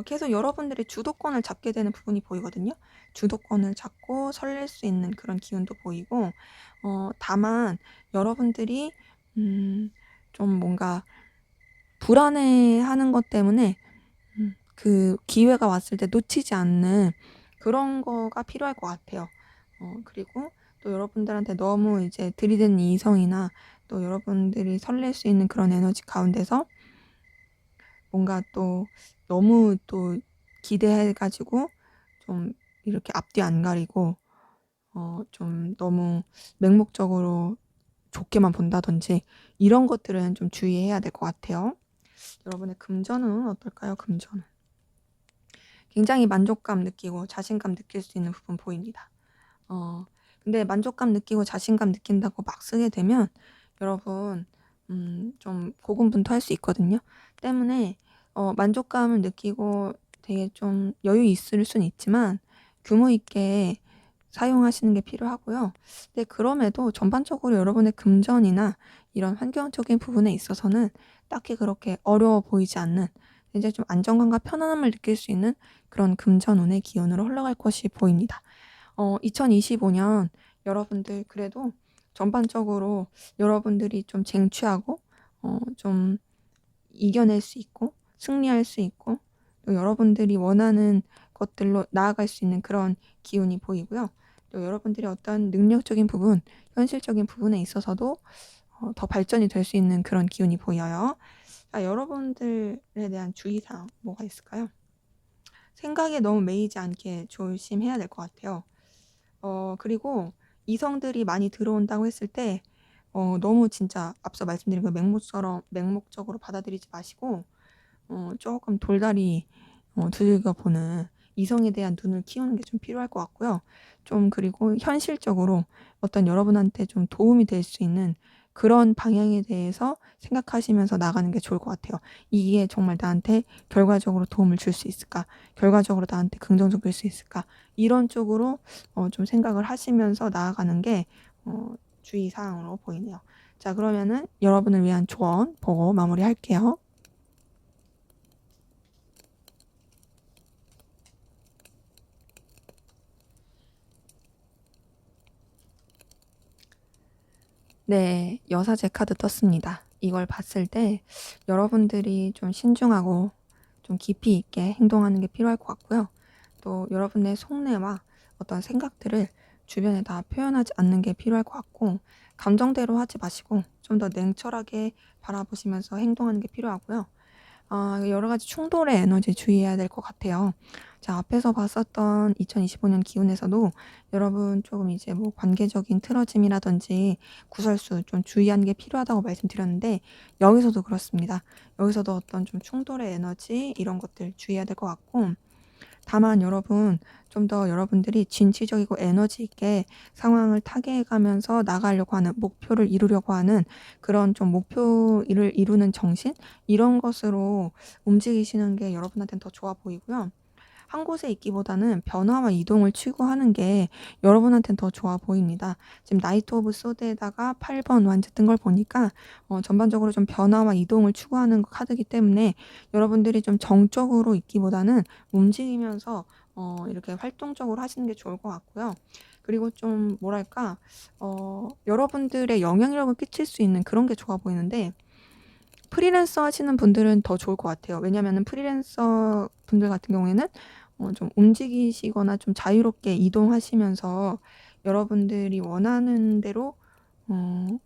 계속 여러분들이 주도권을 잡게 되는 부분이 보이거든요. 주도권을 잡고 설렐 수 있는 그런 기운도 보이고, 다만 여러분들이 좀 뭔가 불안해하는 것 때문에 그 기회가 왔을 때 놓치지 않는 그런 거가 필요할 것 같아요. 그리고 또 여러분들한테 너무 이제 들이대는 이성이나 또 여러분들이 설렐 수 있는 그런 에너지 가운데서 뭔가 또 너무 또 기대해 가지고 좀 이렇게 앞뒤 안 가리고 좀 너무 맹목적으로 좋게만 본다든지 이런 것들은 좀 주의해야 될 것 같아요. 여러분의 금전은 어떨까요? 금전은 굉장히 만족감 느끼고 자신감 느낄 수 있는 부분 보입니다. 근데 만족감 느끼고 자신감 느낀다고 막 쓰게 되면 여러분 좀 고군분투할 수 있거든요. 때문에 만족감을 느끼고 되게 좀 여유 있을 수는 있지만 규모 있게 사용하시는 게 필요하고요. 근데 그럼에도 전반적으로 여러분의 금전이나 이런 환경적인 부분에 있어서는 딱히 그렇게 어려워 보이지 않는, 굉장히 좀 안정감과 편안함을 느낄 수 있는 그런 금전운의 기운으로 흘러갈 것이 보입니다. 2025년 여러분들 그래도 전반적으로 여러분들이 좀 쟁취하고 좀 이겨낼 수 있고 승리할 수 있고 또 여러분들이 원하는 것들로 나아갈 수 있는 그런 기운이 보이고요. 또 여러분들이 어떤 능력적인 부분, 현실적인 부분에 있어서도 더 발전이 될 수 있는 그런 기운이 보여요. 자, 여러분들에 대한 주의사항 뭐가 있을까요? 생각에 너무 매이지 않게 조심해야 될 것 같아요. 그리고 이성들이 많이 들어온다고 했을 때 너무 진짜 앞서 말씀드린 그 맹목적으로 받아들이지 마시고 조금 돌다리 두들겨 보는 이성에 대한 눈을 키우는 게 좀 필요할 것 같고요. 좀 그리고 현실적으로 어떤 여러분한테 좀 도움이 될 수 있는 그런 방향에 대해서 생각하시면서 나가는 게 좋을 것 같아요. 이게 정말 나한테 결과적으로 도움을 줄 수 있을까? 결과적으로 나한테 긍정적일 수 있을까? 이런 쪽으로 좀 생각을 하시면서 나아가는 게 주의사항으로 보이네요. 자, 그러면은 여러분을 위한 조언 보고 마무리할게요. 네, 여사제 카드 떴습니다. 이걸 봤을 때 여러분들이 좀 신중하고 좀 깊이 있게 행동하는 게 필요할 것 같고요. 또 여러분의 속내와 어떤 생각들을 주변에 다 표현하지 않는 게 필요할 것 같고, 감정대로 하지 마시고 좀 더 냉철하게 바라보시면서 행동하는 게 필요하고요. 여러 가지 충돌의 에너지 주의해야 될 것 같아요. 자, 앞에서 봤었던 2025년 기운에서도 여러분 조금 이제 뭐 관계적인 틀어짐이라든지 구설수 좀 주의하는 게 필요하다고 말씀드렸는데, 여기서도 그렇습니다. 여기서도 어떤 좀 충돌의 에너지 이런 것들 주의해야 될 것 같고, 다만 여러분 좀 더 여러분들이 진취적이고 에너지 있게 상황을 타개해 가면서 나가려고 하는, 목표를 이루려고 하는 그런 좀 목표를 이루는 정신, 이런 것으로 움직이시는 게 여러분한테는 더 좋아 보이고요. 한 곳에 있기보다는 변화와 이동을 추구하는 게 여러분한테는 더 좋아 보입니다. 지금 나이트 오브 소드에다가 8번 완즈 뜬 걸 보니까 전반적으로 좀 변화와 이동을 추구하는 카드이기 때문에 여러분들이 좀 정적으로 있기보다는 움직이면서 이렇게 활동적으로 하시는 게 좋을 것 같고요. 그리고 좀 뭐랄까, 여러분들의 영향력을 끼칠 수 있는 그런 게 좋아 보이는데, 프리랜서 하시는 분들은 더 좋을 것 같아요. 왜냐면은 프리랜서 분들 같은 경우에는 좀 움직이시거나 좀 자유롭게 이동하시면서 여러분들이 원하는 대로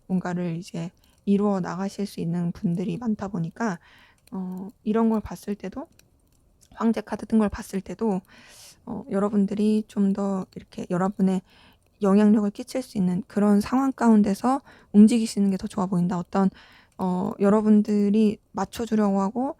뭔가를 이제 이루어 나가실 수 있는 분들이 많다 보니까, 이런 걸 봤을 때도, 황제 카드 뜬 걸 봤을 때도 여러분들이 좀 더 이렇게 여러분의 영향력을 끼칠 수 있는 그런 상황 가운데서 움직이시는 게 더 좋아 보인다. 어떤 여러분들이 맞춰 주려고 하고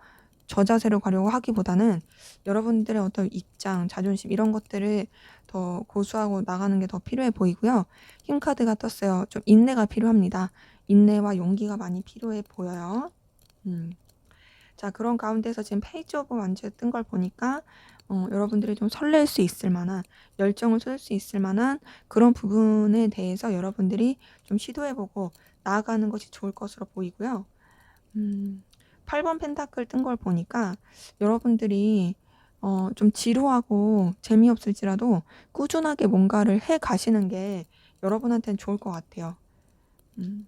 저자세로 가려고 하기보다는 여러분들의 어떤 입장, 자존심 이런 것들을 더 고수하고 나가는 게 더 필요해 보이고요. 힘 카드가 떴어요. 좀 인내가 필요합니다. 인내와 용기가 많이 필요해 보여요. 음. 자, 그런 가운데서 지금 페이지 오브 완즈 뜬 걸 보니까 여러분들이 좀 설렐 수 있을 만한, 열정을 쏠 수 있을 만한 그런 부분에 대해서 여러분들이 좀 시도해 보고 나아가는 것이 좋을 것으로 보이고요. 음. 8번 펜타클 뜬 걸 보니까 여러분들이 좀 지루하고 재미없을지라도 꾸준하게 뭔가를 해 가시는 게 여러분한테는 좋을 것 같아요. 음.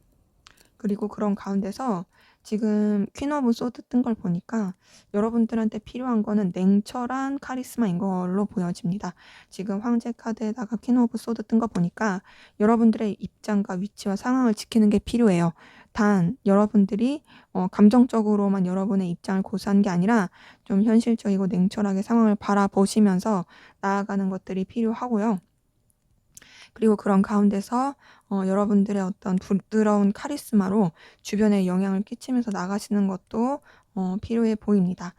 그리고 그런 가운데서 지금 퀸 오브 소드 뜬 걸 보니까 여러분들한테 필요한 거는 냉철한 카리스마인 걸로 보여집니다. 지금 황제 카드에다가 퀸 오브 소드 뜬 거 보니까 여러분들의 입장과 위치와 상황을 지키는 게 필요해요. 단 여러분들이 감정적으로만 여러분의 입장을 고수하는 게 아니라 좀 현실적이고 냉철하게 상황을 바라보시면서 나아가는 것들이 필요하고요. 그리고 그런 가운데서 여러분들의 어떤 부드러운 카리스마로 주변에 영향을 끼치면서 나가시는 것도 필요해 보입니다.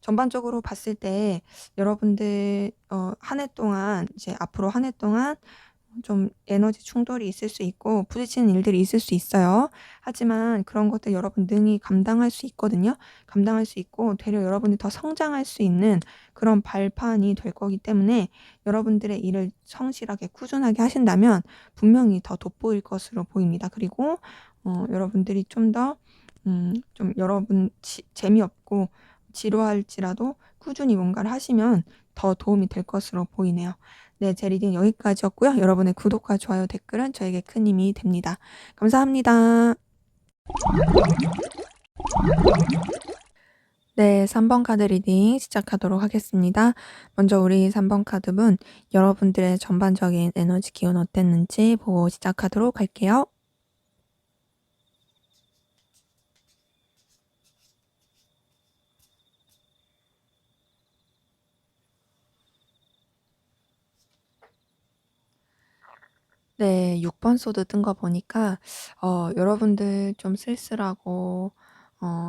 전반적으로 봤을 때 여러분들 한 해 동안, 이제 앞으로 한 해 동안 좀 에너지 충돌이 있을 수 있고 부딪히는 일들이 있을 수 있어요. 하지만 그런 것들 여러분 능히 감당할 수 있거든요. 감당할 수 있고 되려 여러분이 더 성장할 수 있는 그런 발판이 될 거기 때문에, 여러분들의 일을 성실하게 꾸준하게 하신다면 분명히 더 돋보일 것으로 보입니다. 그리고 여러분들이 좀 더 좀 여러분 재미없고 지루할지라도 꾸준히 뭔가를 하시면 더 도움이 될 것으로 보이네요. 네, 제 리딩 여기까지였고요. 여러분의 구독과 좋아요, 댓글은 저에게 큰 힘이 됩니다. 감사합니다. 네, 3번 카드 리딩 시작하도록 하겠습니다. 먼저 우리 3번 카드분, 여러분들의 전반적인 에너지 기운 어땠는지 보고 시작하도록 할게요. 네, 6번 소드 뜬 거 보니까 여러분들 좀 쓸쓸하고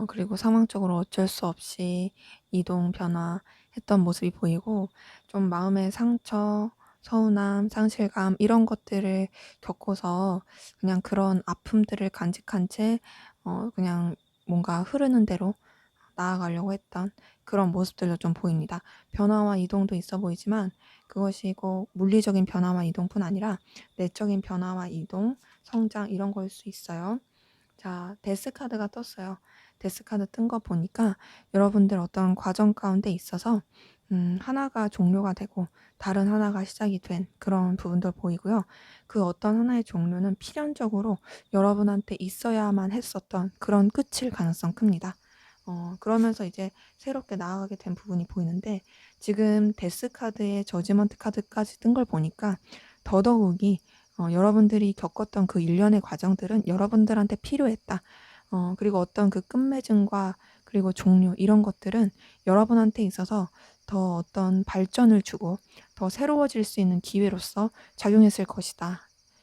그리고 상황적으로 어쩔 수 없이 이동 변화했던 모습이 보이고, 좀 마음의 상처, 서운함, 상실감 이런 것들을 겪고서 그냥 그런 아픔들을 간직한 채 그냥 뭔가 흐르는 대로 나아가려고 했던 그런 모습들도 좀 보입니다. 변화와 이동도 있어 보이지만 그것이 꼭 물리적인 변화와 이동뿐 아니라 내적인 변화와 이동, 성장 이런 거일 수 있어요. 자, 데스 카드가 떴어요. 데스 카드 뜬 거 보니까 여러분들 어떤 과정 가운데 있어서 하나가 종료가 되고 다른 하나가 시작이 된 그런 부분들 보이고요. 그 어떤 하나의 종료는 필연적으로 여러분한테 있어야만 했었던 그런 끝일 가능성 큽니다. 그러면서 이제 새롭게 나아가게 된 부분이 보이는데, 지금 데스 카드에 저지먼트 카드까지 뜬 걸 보니까 더더욱이 여러분들이 겪었던 그 일련의 과정들은 여러분들한테 필요했다. 그리고 어떤 그 끝맺음과 그리고 종료 이런 것들은 여러분한테 있어서 더 어떤 발전을 주고 더 새로워질 수 있는 기회로서 작용했을 것이다.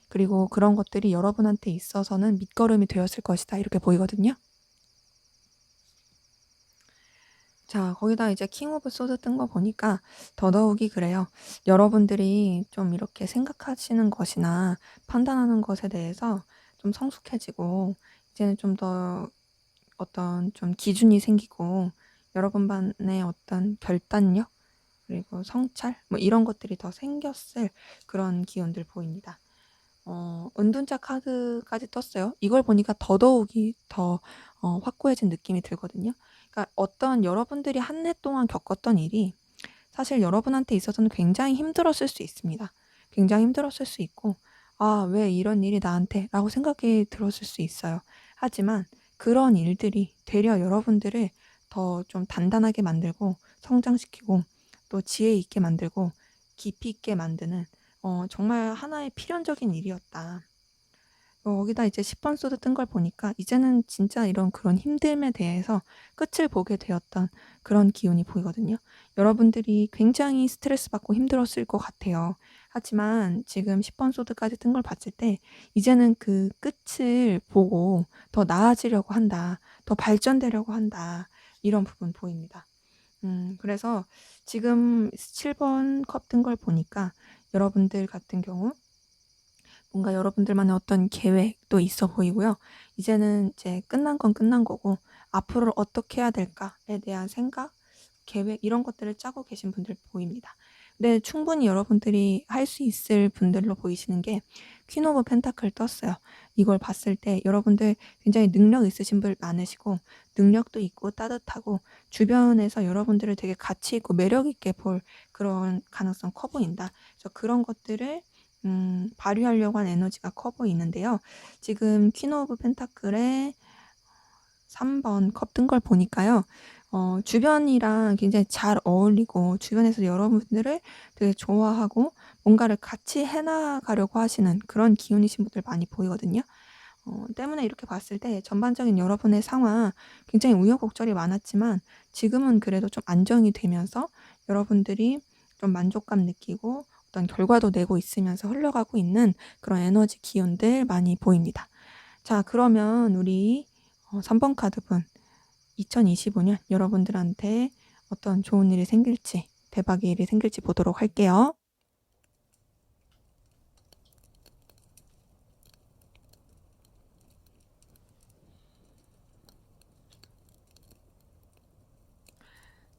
그리고 그런 것들이 여러분한테 있어서는 밑거름이 되었을 것이다. 이렇게 보이거든요. 자, 거기다 이제 킹 오브 소드 뜬 거 보니까 더더욱이 그래요. 여러분들이 좀 이렇게 생각하시는 것이나 판단하는 것에 대해서 좀 성숙해지고 이제는 좀 더 어떤 좀 기준이 생기고 여러분만의 어떤 결단력 그리고 성찰 뭐 이런 것들이 더 생겼을 그런 기운들 보입니다. 은둔자 카드까지 떴어요. 이걸 보니까 더더욱이 더 확고해진 느낌이 들거든요. 그러니까 어떤 여러분들이 한 해 동안 겪었던 일이 사실 여러분한테 있어서는 굉장히 힘들었을 수 있습니다. 굉장히 힘들었을 수 있고 '아 왜 이런 일이 나한테?' 라고 생각이 들었을 수 있어요. 하지만 그런 일들이 되려 여러분들을 더 좀 단단하게 만들고 성장시키고 또 지혜 있게 만들고 깊이 있게 만드는 정말 하나의 필연적인 일이었다. 거기다 이제 10번 소드 뜬 걸 보니까 이제는 진짜 이런 그런 힘듦에 대해서 끝을 보게 되었던 그런 기운이 보이거든요. 여러분들이 굉장히 스트레스 받고 힘들었을 것 같아요. 하지만 지금 10번 소드까지 뜬 걸 봤을 때 이제는 그 끝을 보고 더 나아지려고 한다. 더 발전되려고 한다. 이런 부분 보입니다. 그래서 지금 7번 컵 뜬 걸 보니까 여러분들 같은 경우 뭔가 여러분들만의 어떤 계획도 있어 보이고요. 이제는 이제 끝난 건 끝난 거고 앞으로 어떻게 해야 될까에 대한 생각, 계획 이런 것들을 짜고 계신 분들 보입니다. 근데 충분히 여러분들이 할 수 있을 분들로 보이시는 게 퀸 오브 펜타클 떴어요. 이걸 봤을 때 여러분들 굉장히 능력 있으신 분 많으시고 능력도 있고 따뜻하고 주변에서 여러분들을 되게 가치 있고 매력 있게 볼 그런 가능성 커 보인다. 그래서 그런 것들을 발휘하려고 한 에너지가 커 보이는데요. 지금 퀸 오브 펜타클의 3번 컵 뜬 걸 보니까요. 주변이랑 굉장히 잘 어울리고 주변에서 여러분들을 되게 좋아하고 뭔가를 같이 해 나가려고 하시는 그런 기운이신 분들 많이 보이거든요. 때문에 이렇게 봤을 때 전반적인 여러분의 상황 굉장히 우여곡절이 많았지만 지금은 그래도 좀 안정이 되면서 여러분들이 좀 만족감 느끼고 어떤 결과도 내고 있으면서 흘러가고 있는 그런 에너지 기운들 많이 보입니다. 자, 그러면 우리 3번 카드분 2025년 여러분들한테 어떤 좋은 일이 생길지 대박의 일이 생길지 보도록 할게요.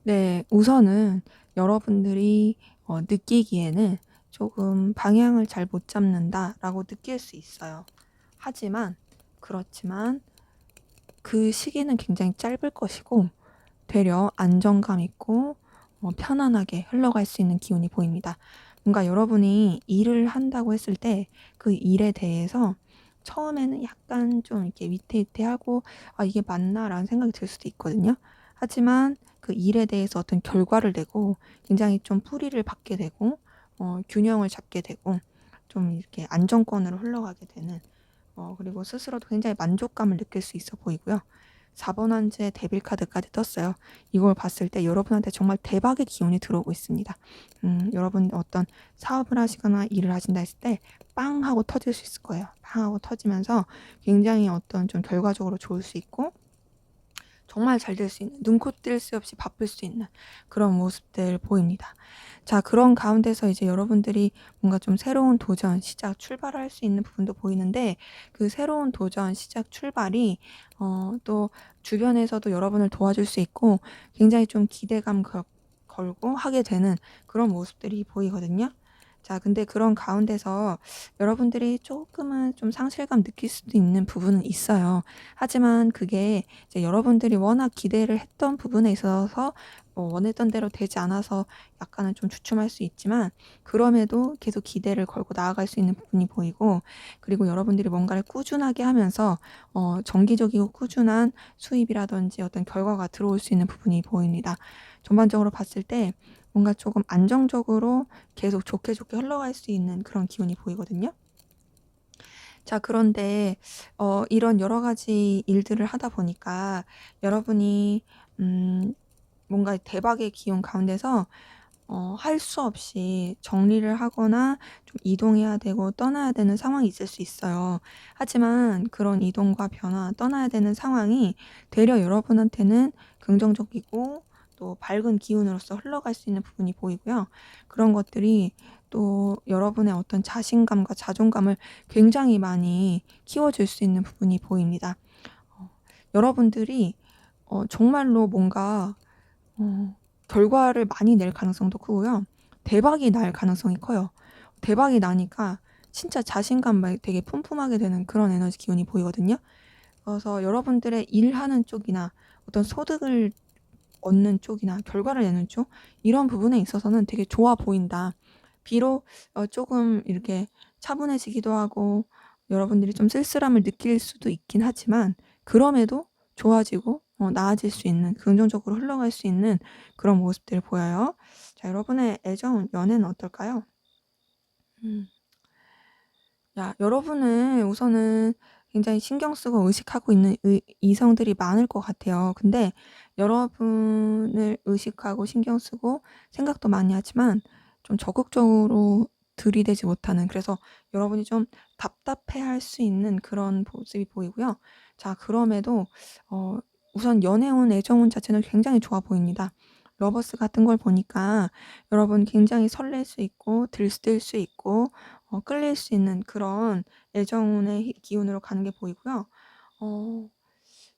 네. 우선은 여러분들이 느끼기에는 조금 '방향을 잘 못 잡는다.'라고 느낄 수 있어요. 하지만 그렇지만 그 시기는 굉장히 짧을 것이고 되려 안정감 있고 편안하게 흘러갈 수 있는 기운이 보입니다. 뭔가 여러분이 일을 한다고 했을 때 그 일에 대해서 처음에는 약간 좀 이렇게 위태위태하고 '아 이게 맞나?'라는 생각이 들 수도 있거든요. 하지만 그 일에 대해서 어떤 결과를 내고 굉장히 좀 뿌리를 받게 되고 균형을 잡게 되고 좀 이렇게 안정권으로 흘러가게 되는 그리고 스스로도 굉장히 만족감을 느낄 수 있어 보이고요. 4번 한지의 데빌 카드까지 떴어요. 이걸 봤을 때 여러분한테 정말 대박의 기운이 들어오고 있습니다. 여러분 어떤 사업을 하시거나 일을 하신다 했을 때 빵 하고 터질 수 있을 거예요. 빵 하고 터지면서 굉장히 어떤 좀 결과적으로 좋을 수 있고 정말 잘 될 수 있는 눈코 뜰 새 없이 바쁠 수 있는 그런 모습들 보입니다. 자, 그런 가운데서 이제 여러분들이 뭔가 좀 새로운 도전, 시작, 출발을 할 수 있는 부분도 보이는데 그 새로운 도전, 시작, 출발이 또 주변에서도 여러분을 도와줄 수 있고 굉장히 좀 기대감 걸고 하게 되는 그런 모습들이 보이거든요. 자, 근데 그런 가운데서 여러분들이 조금은 좀 상실감 느낄 수도 있는 부분은 있어요. 하지만 그게 이제 여러분들이 워낙 기대를 했던 부분에 있어서 원했던 대로 되지 않아서 약간은 좀 주춤할 수 있지만 그럼에도 계속 기대를 걸고 나아갈 수 있는 부분이 보이고 그리고 여러분들이 뭔가를 꾸준하게 하면서 정기적이고 꾸준한 수입이라든지 어떤 결과가 들어올 수 있는 부분이 보입니다. 전반적으로 봤을 때 뭔가 조금 안정적으로 계속 좋게 좋게 흘러갈 수 있는 그런 기운이 보이거든요. 자, 그런데 이런 여러 가지 일들을 하다 보니까 여러분이 뭔가 대박의 기운 가운데서 할 수 없이 정리를 하거나 좀 이동해야 되고 떠나야 되는 상황이 있을 수 있어요. 하지만 그런 이동과 변화, 떠나야 되는 상황이 되려 여러분한테는 긍정적이고 또 밝은 기운으로서 흘러갈 수 있는 부분이 보이고요. 그런 것들이 또 여러분의 어떤 자신감과 자존감을 굉장히 많이 키워줄 수 있는 부분이 보입니다. 어 여러분들이 정말로 뭔가 어 결과를 많이 낼 가능성도 크고요. 대박이 날 가능성이 커요. 대박이 나니까 진짜 자신감 막 되게 뿜뿜하게 되는 그런 에너지 기운이 보이거든요. 그래서 여러분들의 일하는 쪽이나 어떤 소득을 얻는 쪽이나 결과를 내는 쪽 이런 부분에 있어서는 되게 좋아 보인다. 비록 쪼금 이렇게 차분해지기도 하고 여러분들이 좀 쓸쓸함을 느낄 수도 있긴 하지만 그럼에도 좋아지고 나아질 수 있는 긍정적으로 흘러갈 수 있는 그런 모습들을 보여요. 자, 여러분의 애정, 연애는 어떨까요? 음. 여러분은 우선은 굉장히 신경 쓰고 의식하고 있는 이성들이 많을 것 같아요. 근데 여러분을 의식하고 신경 쓰고 생각도 많이 하지만 좀 적극적으로 들이대지 못하는, 그래서 여러분이 좀 답답해할 수 있는 그런 모습이 보이고요. 자, 그럼에도 어 우선 연애운, 애정운 자체는 굉장히 좋아 보입니다. 러버스 같은 걸 보니까 여러분 굉장히 설렐 수 있고 들뜰 수 있고 끌릴 수 있는 그런 애정운의 기운으로 가는 게 보이고요. 어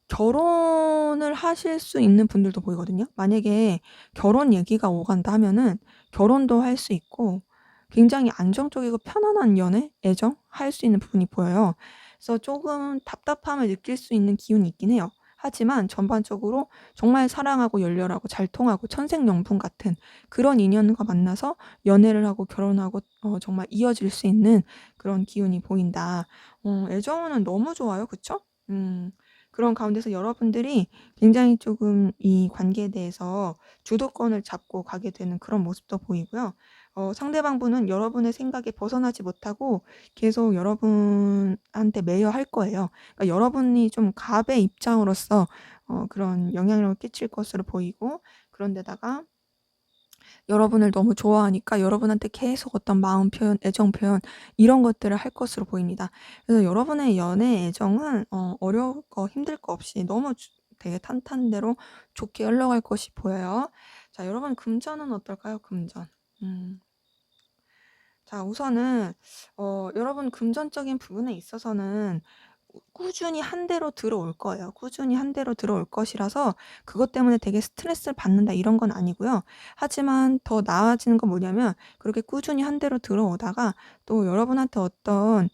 결혼을 하실 수 있는 분들도 보이거든요. 만약에 결혼 얘기가 오간다 하면은 결혼도 할 수 있고 굉장히 안정적이고 편안한 연애, 애정 할 수 있는 부분이 보여요. 그래서 조금 답답함을 느낄 수 있는 기운이 있긴 해요. 하지만 전반적으로 정말 사랑하고 열렬하고 잘 통하고 천생연분 같은 그런 인연과 만나서 연애를 하고 결혼하고 정말 이어질 수 있는 그런 기운이 보인다. 애정은 너무 좋아요. 그쵸? 그런 가운데서 여러분들이 굉장히 조금 이 관계에 대해서 주도권을 잡고 가게 되는 그런 모습도 보이고요. 상대방 분은 여러분의 생각에 벗어나지 못하고 계속 여러분한테 매여할 거예요. 그러니까 여러분이 좀 갑의 입장으로서 그런 영향력을 끼칠 것으로 보이고, 그런 데다가 여러분을 너무 좋아하니까 여러분한테 계속 어떤 마음 표현, 애정 표현 이런 것들을 할 것으로 보입니다. 그래서 여러분의 연애 애정은 어려울 거 힘들 거 없이 너무 되게 탄탄대로 좋게 흘러갈 것이 보여요. 자, 여러분 금전은 어떨까요? 금전. 음. 자, 우선은 여러분 금전적인 부분에 있어서는 꾸준히 한 대로 들어올 거예요. 꾸준히 한 대로 들어올 것이라서 그것 때문에 되게 스트레스를 받는다 이런 건 아니고요. 하지만 더 나아지는 건 뭐냐면 그렇게 꾸준히 한 대로 들어오다가 또 여러분한테 어떤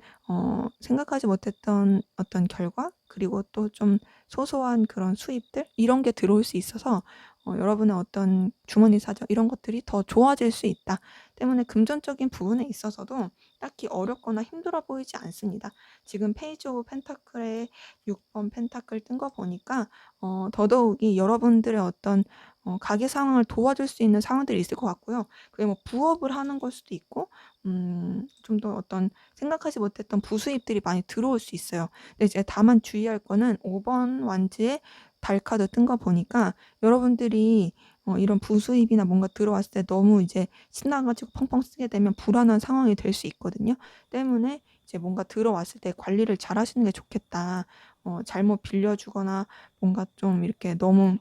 생각하지 못했던 어떤 결과, 그리고 또 좀 소소한 그런 수입들 이런 게 들어올 수 있어서 여러분의 어떤 주머니 사정 이런 것들이 더 좋아질 수 있다. 때문에 금전적인 부분에 있어서도 딱히 어렵거나 힘들어 보이지 않습니다. 지금 페이지 오브 펜타클의 6번 펜타클 뜬 거 보니까 더더욱이 여러분들의 어떤 가계 상황을 도와줄 수 있는 상황들이 있을 것 같고요. 그게 뭐 부업을 하는 걸 수도 있고 좀 더 어떤 생각하지 못했던 부수입들이 많이 들어올 수 있어요. 근데 이제 다만 주의할 거는 5번 완즈의 달 카드 뜬 거 보니까 여러분들이 이런 부수입이나 뭔가 들어왔을 때 너무 이제 신나 가지고 펑펑 쓰게 되면 불안한 상황이 될 수 있거든요. 때문에 이제 뭔가 들어왔을 때 관리를 잘하시는 게 좋겠다. 잘못 빌려주거나 뭔가 좀 이렇게 너무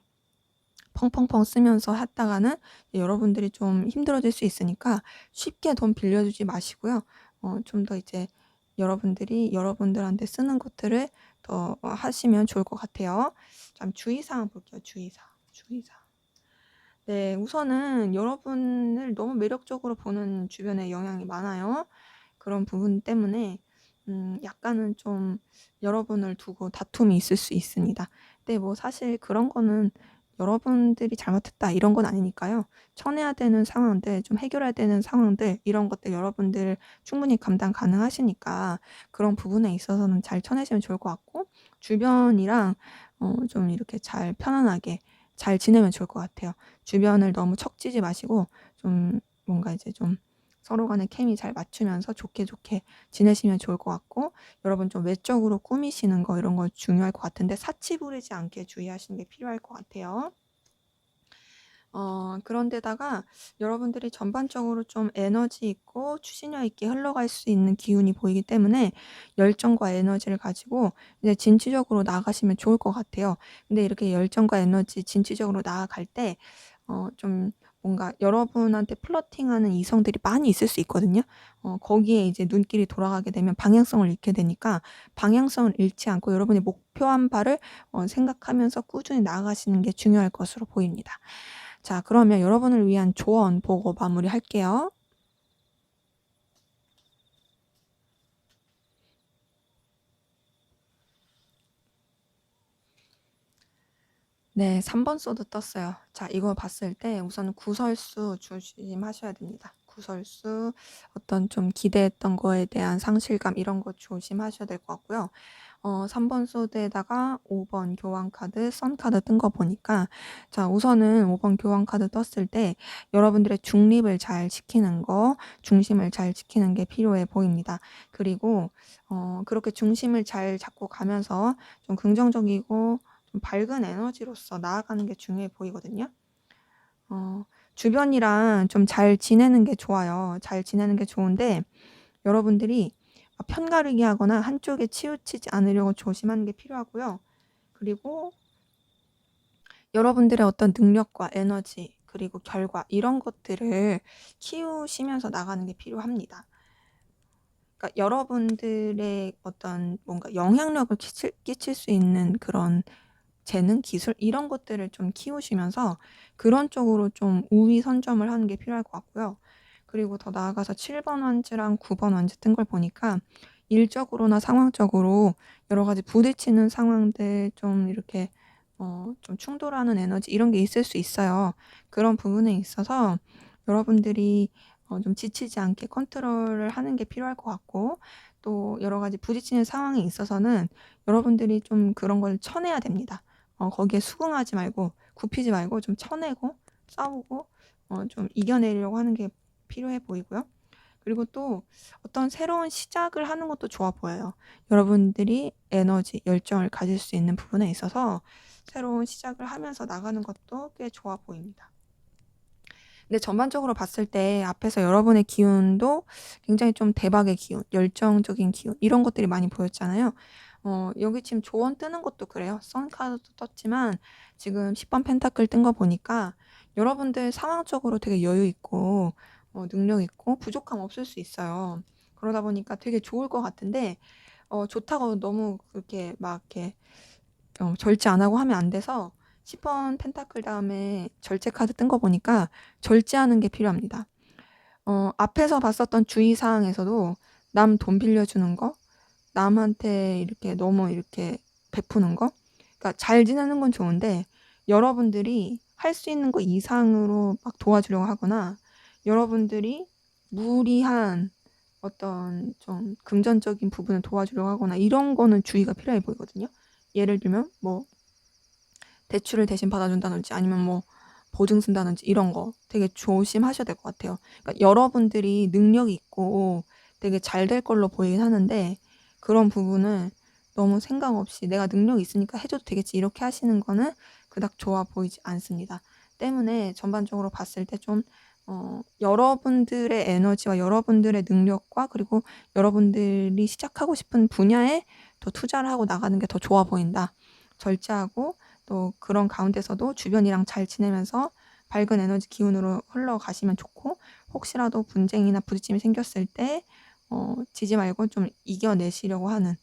펑펑펑 쓰면서 했다가는 여러분들이 좀 힘들어질 수 있으니까 쉽게 돈 빌려주지 마시고요. 좀 더 이제 여러분들이 여러분들한테 쓰는 것들을 더 하시면 좋을 것 같아요. 참 주의사항 볼게요. 주의사항, 주의사항. 네, 우선은 여러분을 너무 매력적으로 보는 주변에 영향이 많아요. 그런 부분 때문에 약간은 좀 여러분을 두고 다툼이 있을 수 있습니다. 근데 뭐 사실 그런 거는 여러분들이 잘못했다 이런 건 아니니까요. 쳐내야 되는 상황들, 좀 해결해야 되는 상황들 이런 것들 여러분들 충분히 감당 가능하시니까 그런 부분에 있어서는 잘 쳐내시면 좋을 것 같고, 주변이랑 좀 이렇게 잘 편안하게 잘 지내면 좋을 것 같아요. 주변을 너무 척지지 마시고 좀 뭔가 이제 좀 서로 간의 케미 잘 맞추면서 좋게 지내시면 좋을 것 같고, 여러분 좀 외적으로 꾸미시는 거 이런 거 중요할 것 같은데 사치 부리지 않게 주의하시는 게 필요할 것 같아요. 그런데다가 여러분들이 전반적으로 좀 에너지 있고 추진력 있게 흘러갈 수 있는 기운이 보이기 때문에 열정과 에너지를 가지고 이제 진취적으로 나아가시면 좋을 것 같아요. 근데 이렇게 열정과 에너지 진취적으로 나아갈 때 좀 뭔가 여러분한테 플러팅하는 이성들이 많이 있을 수 있거든요. 거기에 이제 눈길이 돌아가게 되면 방향성을 잃게 되니까 방향성을 잃지 않고 여러분이 목표한 바를 생각하면서 꾸준히 나아가시는 게 중요할 것으로 보입니다. 자, 그러면 여러분을 위한 조언 보고 마무리할게요. 네, 3번 소드 떴어요. 자, 이거 봤을 때 우선 구설수 조심하셔야 됩니다. 구설수, 어떤 좀 기대했던 거에 대한 상실감 이런 거 조심하셔야 될 것 같고요. 3번 소드에다가 5번 교환 카드, 선 카드 뜬 거 보니까, 자, 우선은 5번 교환 카드 떴을 때 여러분들의 중립을 잘 지키는 거, 중심을 잘 지키는 게 필요해 보입니다. 그리고 그렇게 중심을 잘 잡고 가면서 좀 긍정적이고 좀 밝은 에너지로서 나아가는 게 중요해 보이거든요. 주변이랑 좀 잘 지내는 게 좋아요. 잘 지내는 게 좋은데 여러분들이 편가르기 하거나 한쪽에 치우치지 않으려고 조심하는 게 필요하고요. 그리고 여러분들의 어떤 능력과 에너지 그리고 결과 이런 것들을 키우시면서 나가는 게 필요합니다. 그러니까 여러분들의 어떤 뭔가 영향력을 끼칠 수 있는 그런 재능, 기술 이런 것들을 좀 키우시면서 그런 쪽으로 좀 우위 선점을 하는 게 필요할 것 같고요. 그리고 더 나아가서 7번 완즈랑 9번 완즈 뜬 걸 보니까 일적으로나 상황적으로 여러 가지 부딪히는 상황들 좀 이렇게 좀 충돌하는 에너지 이런 게 있을 수 있어요. 그런 부분에 있어서 여러분들이 좀 지치지 않게 컨트롤을 하는 게 필요할 것 같고, 또 여러 가지 부딪히는 상황에 있어서는 여러분들이 좀 그런 걸 쳐내야 됩니다. 거기에 수긍하지 말고 굽히지 말고 좀 쳐내고 싸우고 좀 이겨내려고 하는 게 필요해 보이고요. 그리고 또 어떤 새로운 시작을 하는 것도 좋아 보여요. 여러분들이 에너지, 열정을 가질 수 있는 부분에 있어서 새로운 시작을 하면서 나가는 것도 꽤 좋아 보입니다. 근데 전반적으로 봤을 때 앞에서 여러분의 기운도 굉장히 좀 대박의 기운, 열정적인 기운 이런 것들이 많이 보였잖아요. 여기 지금 조언 뜨는 것도 그래요. 선 카드도 떴지만 지금 10번 펜타클 뜬 거 보니까 여러분들 상황적으로 되게 여유 있고 능력 있고 부족함 없을 수 있어요. 그러다 보니까 되게 좋을 것 같은데 좋다고 너무 그렇게 막 이렇게 절제 안 하고 하면 안 돼서 10번 펜타클 다음에 절제 카드 뜬 거 보니까 절제하는 게 필요합니다. 앞에서 봤었던 주의사항에서도 남 돈 빌려주는 거, 남한테 이렇게 너무 이렇게 베푸는 거, 그러니까 잘 지내는 건 좋은데 여러분들이 할 수 있는 거 이상으로 막 도와주려고 하거나 여러분들이 무리한 어떤 좀 금전적인 부분을 도와주려고 하거나 이런 거는 주의가 필요해 보이거든요. 예를 들면 뭐 대출을 대신 받아준다든지 아니면 뭐 보증 쓴다든지 이런 거 되게 조심하셔야 될 것 같아요. 그러니까 여러분들이 능력이 있고 되게 잘 될 걸로 보이긴 하는데 그런 부분을 너무 생각 없이 내가 능력이 있으니까 해줘도 되겠지 이렇게 하시는 거는 그닥 좋아 보이지 않습니다. 때문에 전반적으로 봤을 때 좀 여러분들의 에너지와 여러분들의 능력과 그리고 여러분들이 시작하고 싶은 분야에 더 투자를 하고 나가는 게 더 좋아 보인다. 절제하고 또 그런 가운데서도 주변이랑 잘 지내면서 밝은 에너지 기운으로 흘러가시면 좋고, 혹시라도 분쟁이나 부딪힘이 생겼을 때 지지 말고 좀 이겨내시려고 하는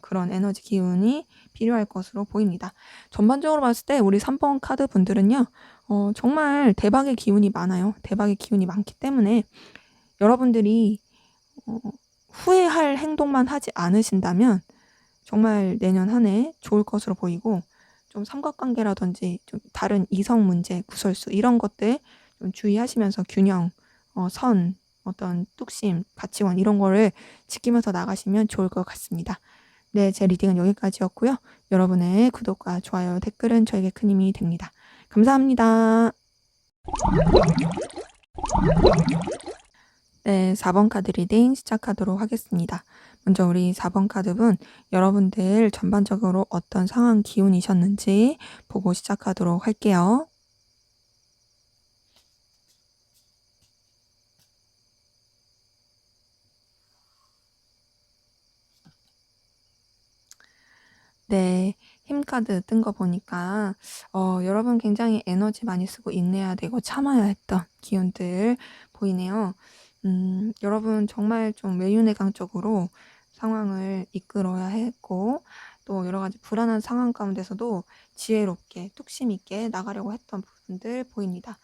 그런 에너지 기운이 필요할 것으로 보입니다. 전반적으로 봤을 때 우리 3번 카드 분들은요. 정말 대박의 기운이 많아요. 대박의 기운이 많기 때문에 여러분들이 어 후회할 행동만 하지 않으신다면 정말 내년 한 해 좋을 것으로 보이고, 좀 삼각관계라든지 좀 다른 이성 문제, 구설수 이런 것들 좀 주의하시면서 균형, 선, 어떤 뚝심, 가치관 이런 거를 지키면서 나가시면 좋을 것 같습니다. 네, 제 리딩은 여기까지였고요. 여러분의 구독과 좋아요, 댓글은 저에게 큰 힘이 됩니다. 감사합니다. 네, 4번 카드 리딩 시작하도록 하겠습니다. 먼저 우리 4번 카드분 여러분들 전반적으로 어떤 상황 기운이셨는지 보고 시작하도록 할게요. 네, 힘 카드 뜬 거 보니까 여러분 굉장히 에너지 많이 쓰고 인내해야 되고 참아야 했던 기운들 보이네요. 여러분 정말 좀 외유내강적으로 상황을 이끌어야 했고 또 여러 가지 불안한 상황 가운데서도 지혜롭게 뚝심 있게 나가려고 했던 부분들 보입니다.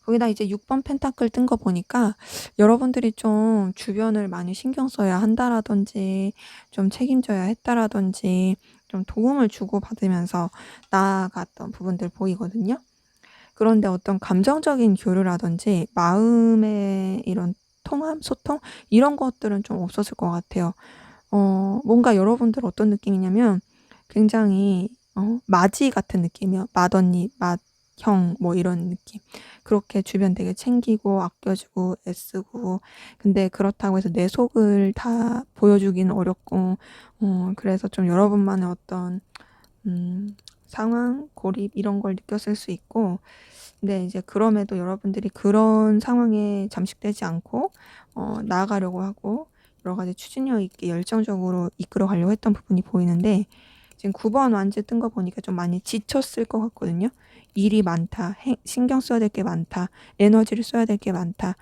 거기다 이제 6번 펜타클 뜬 거 보니까 여러분들이 좀 주변을 많이 신경 써야 한다라든지 좀 책임져야 했다라든지 좀 도움을 주고받으면서 나아갔던 부분들 보이거든요. 그런데 어떤 감정적인 교류라든지 마음의 이런 통함, 소통 이런 것들은 좀 없었을 것 같아요. 뭔가 여러분들 어떤 느낌이냐면 굉장히 맞이 같은 느낌이요. 맏언니, 맏형 뭐 이런 느낌. 그렇게 주변 되게 챙기고 아껴주고 애쓰고 근데 그렇다고 해서 내 속을 다 보여주기는 어렵고 그래서 좀 여러분만의 어떤 상황, 고립 이런 걸 느꼈을 수 있고 근데 이제 그럼에도 여러분들이 그런 상황에 잠식되지 않고 나아가려고 하고 여러 가지 추진력 있게 열정적으로 이끌어 가려고 했던 부분이 보이는데 지금 9번 완즈 뜬 거 보니까 좀 많이 지쳤을 것 같거든요. 일이 많다, 신경 써야 될 게 많다, 에너지를 써야 될 게 많다,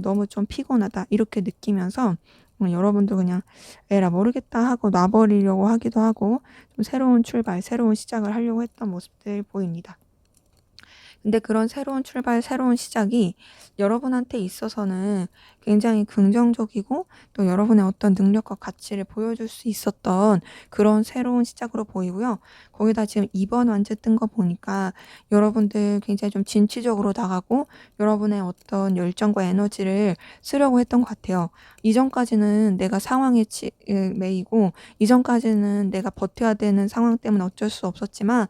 너무 좀 피곤하다 이렇게 느끼면서 여러분도 그냥 에라 모르겠다 하고 놔버리려고 하기도 하고 좀 새로운 출발, 새로운 시작을 하려고 했던 모습들 보입니다. 근데 그런 새로운 출발, 새로운 시작이 여러분한테 있어서는 굉장히 긍정적이고 또 여러분의 어떤 능력과 가치를 보여줄 수 있었던 그런 새로운 시작으로 보이고요. 거기다 지금 2번 완즈 뜬 거 보니까 여러분들 굉장히 좀 진취적으로 나가고 여러분의 어떤 열정과 에너지를 쓰려고 했던 것 같아요. 이전까지는 내가 상황에 매이고 이전까지는 내가 버텨야 되는 상황 때문에 어쩔 수 없었지만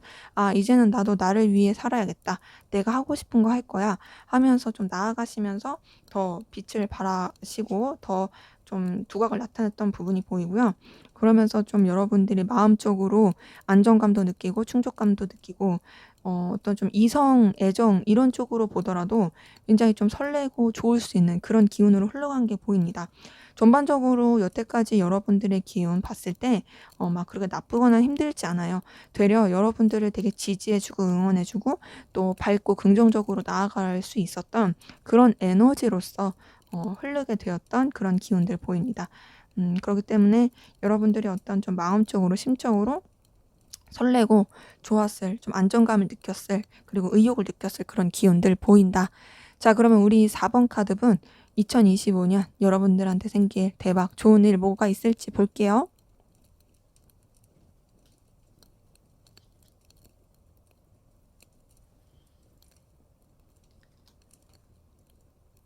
이제는 나도 나를 위해 살아야겠다. 내가 하고 싶은 거 할 거야 하면서 좀 나아가시면서 더 빛을 발하시고 더 좀 두각을 나타냈던 부분이 보이고요. 그러면서 좀 여러분들이 마음적으로 안정감도 느끼고 충족감도 느끼고 어떤 좀 이성, 애정 이런 쪽으로 보더라도 굉장히 좀 설레고 좋을 수 있는 그런 기운으로 흘러간 게 보입니다. 전반적으로 여태까지 여러분들의 기운 봤을 때 막 그렇게 나쁘거나 힘들지 않아요. 되려 여러분들을 되게 지지해 주고 응원해 주고 또 밝고 긍정적으로 나아갈 수 있었던 그런 에너지로서 흐르게 되었던 그런 기운들 보입니다. 그렇기 때문에 여러분들이 어떤 좀 마음적으로 심적으로 설레고 좋았을 좀 안정감을 느꼈을 그리고 의욕을 느꼈을 그런 기운들 보인다. 자 그러면 우리 4번 카드분 2025년 여러분들한테 생길 대박 좋은 일 뭐가 있을지 볼게요.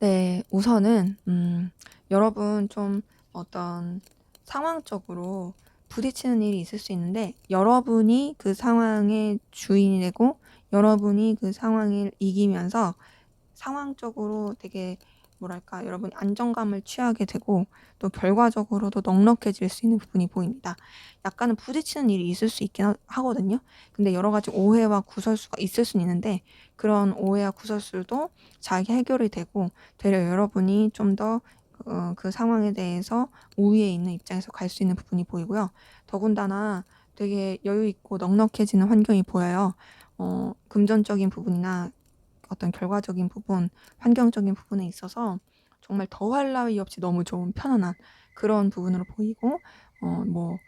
네. 우선은 여러분 좀 어떤 상황적으로 부딪히는 일이 있을 수 있는데 여러분이 그 상황의 주인이 되고 여러분이 그 상황을 이기면서 상황적으로 되게 뭐랄까 여러분이 안정감을 취하게 되고 또 결과적으로도 넉넉해질 수 있는 부분이 보입니다. 약간은 부딪히는 일이 있을 수 있긴 하거든요. 근데 여러 가지 오해와 구설수가 있을 수는 있는데 그런 오해와 구설수도 잘 해결이 되고 되려 여러분이 좀 더 그 상황에 대해서 우위에 있는 입장에서 갈 수 있는 부분이 보이고요. 더군다나 되게 여유 있고 넉넉해지는 환경이 보여요. 금전적인 부분이나 어떤 결과적인 부분, 환경적인 부분에 있어서 정말 더할 나위 없이 너무 좋은 편안한 그런 부분으로 보이고 뭐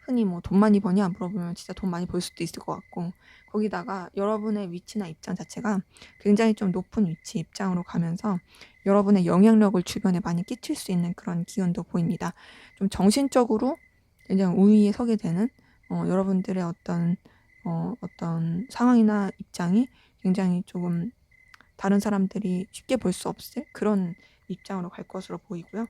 흔히 뭐 "돈 많이 버냐?" 물어보면 진짜 돈 많이 벌 수도 있을 것 같고 거기다가 여러분의 위치나 입장 자체가 굉장히 좀 높은 위치 입장으로 가면서 여러분의 영향력을 주변에 많이 끼칠 수 있는 그런 기운도 보입니다. 좀 정신적으로 굉장히 우위에 서게 되는 여러분들의 어떤 상황이나 입장이 굉장히 조금 다른 사람들이 쉽게 볼 수 없을 그런 입장으로 갈 것으로 보이고요.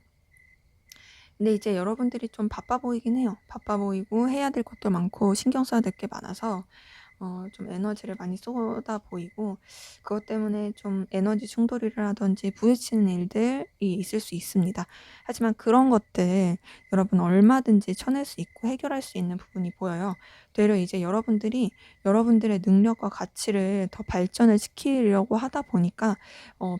근데 이제 여러분들이 좀 바빠 보이긴 해요. 바빠 보이고 해야 될 것도 많고 신경 써야 될 게 많아서 좀 에너지를 많이 쏟아 보이고 그것 때문에 좀 에너지 충돌이라든지 부딪히는 일들이 있을 수 있습니다. 하지만 그런 것들 여러분 얼마든지 쳐낼 수 있고 해결할 수 있는 부분이 보여요. 되려 이제 여러분들이 여러분들의 능력과 가치를 더 발전을 시키려고 하다 보니까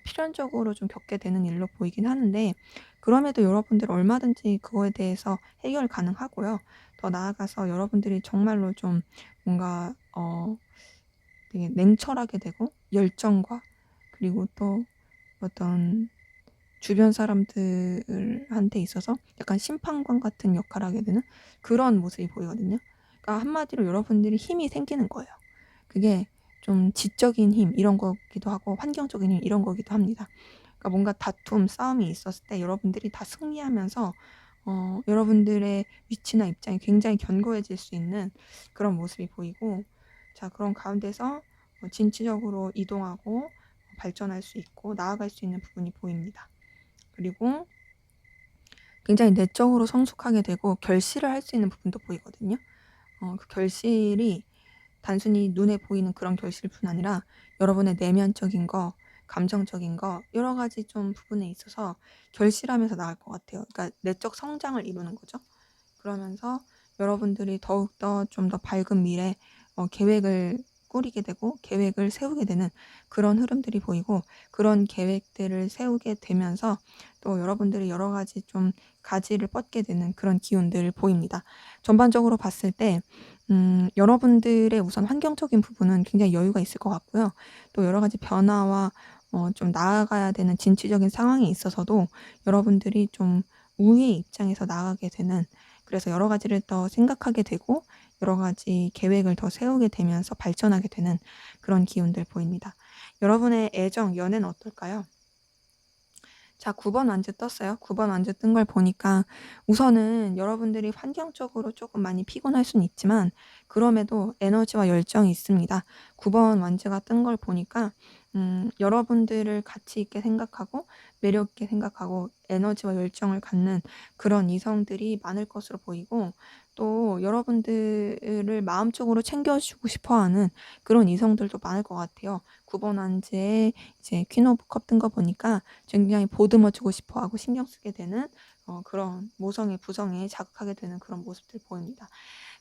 필연적으로 좀 겪게 되는 일로 보이긴 하는데 그럼에도 여러분들 얼마든지 그거에 대해서 해결 가능하고요. 더 나아가서 여러분들이 정말로 좀 뭔가 되게 냉철하게 되고 열정과 그리고 또 어떤 주변 사람들한테 있어서 약간 심판관 같은 역할을 하게 되는 그런 모습이 보이거든요. 그러니까 한마디로 여러분들이 힘이 생기는 거예요. 그게 좀 지적인 힘 이런 거기도 하고 환경적인 힘 이런 거기도 합니다. 그러니까 뭔가 다툼, 싸움이 있었을 때 여러분들이 다 승리하면서 여러분들의 위치나 입장이 굉장히 견고해질 수 있는 그런 모습이 보이고 자 그런 가운데서 진취적으로 이동하고 발전할 수 있고 나아갈 수 있는 부분이 보입니다. 그리고 굉장히 내적으로 성숙하게 되고 결실을 할 수 있는 부분도 보이거든요. 그 결실이 단순히 눈에 보이는 그런 결실뿐 아니라 여러분의 내면적인 거, 감정적인 거 여러 가지 좀 부분에 있어서 결실하면서 나갈 것 같아요. 그러니까 내적 성장을 이루는 거죠. 그러면서 여러분들이 더욱더 좀 더 밝은 미래 계획을 꾸리게 되고 계획을 세우게 되는 그런 흐름들이 보이고 그런 계획들을 세우게 되면서 또 여러분들이 여러 가지 좀 가지를 뻗게 되는 그런 기운들 보입니다. 전반적으로 봤을 때 여러분들의 우선 환경적인 부분은 굉장히 여유가 있을 것 같고요. 또 여러 가지 변화와 좀 나아가야 되는 진취적인 상황에 있어서도 여러분들이 좀 우위의 입장에서 나아가게 되는 그래서 여러 가지를 더 생각하게 되고 여러 가지 계획을 더 세우게 되면서 발전하게 되는 그런 기운들 보입니다. 여러분의 애정, 연애는 어떨까요? 자 9번 완즈 떴어요. 9번 완즈 뜬 걸 보니까 우선은 여러분들이 환경적으로 조금 많이 피곤할 수는 있지만 그럼에도 에너지와 열정이 있습니다. 9번 완즈가 뜬 걸 보니까 여러분들을 가치 있게 생각하고 매력 있게 생각하고 에너지와 열정을 갖는 그런 이성들이 많을 것으로 보이고 또 여러분들을 마음적으로 챙겨 주고 싶어 하는 그런 이성들도 많을 것 같아요. 9번 완즈에 이제 퀸 오브 컵 뜬 거 보니까 굉장히 보듬어 주고 싶어 하고 신경 쓰게 되는 그런 모성애, 부성애 자극하게 되는 그런 모습들 보입니다.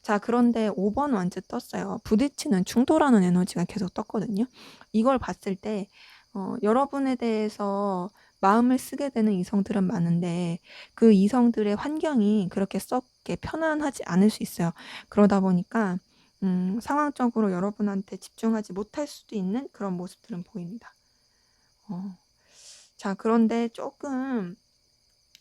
자 그런데 5번 완즈 떴어요. 부딪히는 충돌하는 에너지가 계속 떴거든요. 이걸 봤을 때 여러분에 대해서 마음을 쓰게 되는 이성들은 많은데 그 이성들의 환경이 그렇게 썩 이렇게 편안하지 않을 수 있어요. 그러다 보니까 상황적으로 여러분한테 집중하지 못할 수도 있는 그런 모습들은 보입니다. 어. 자 그런데 조금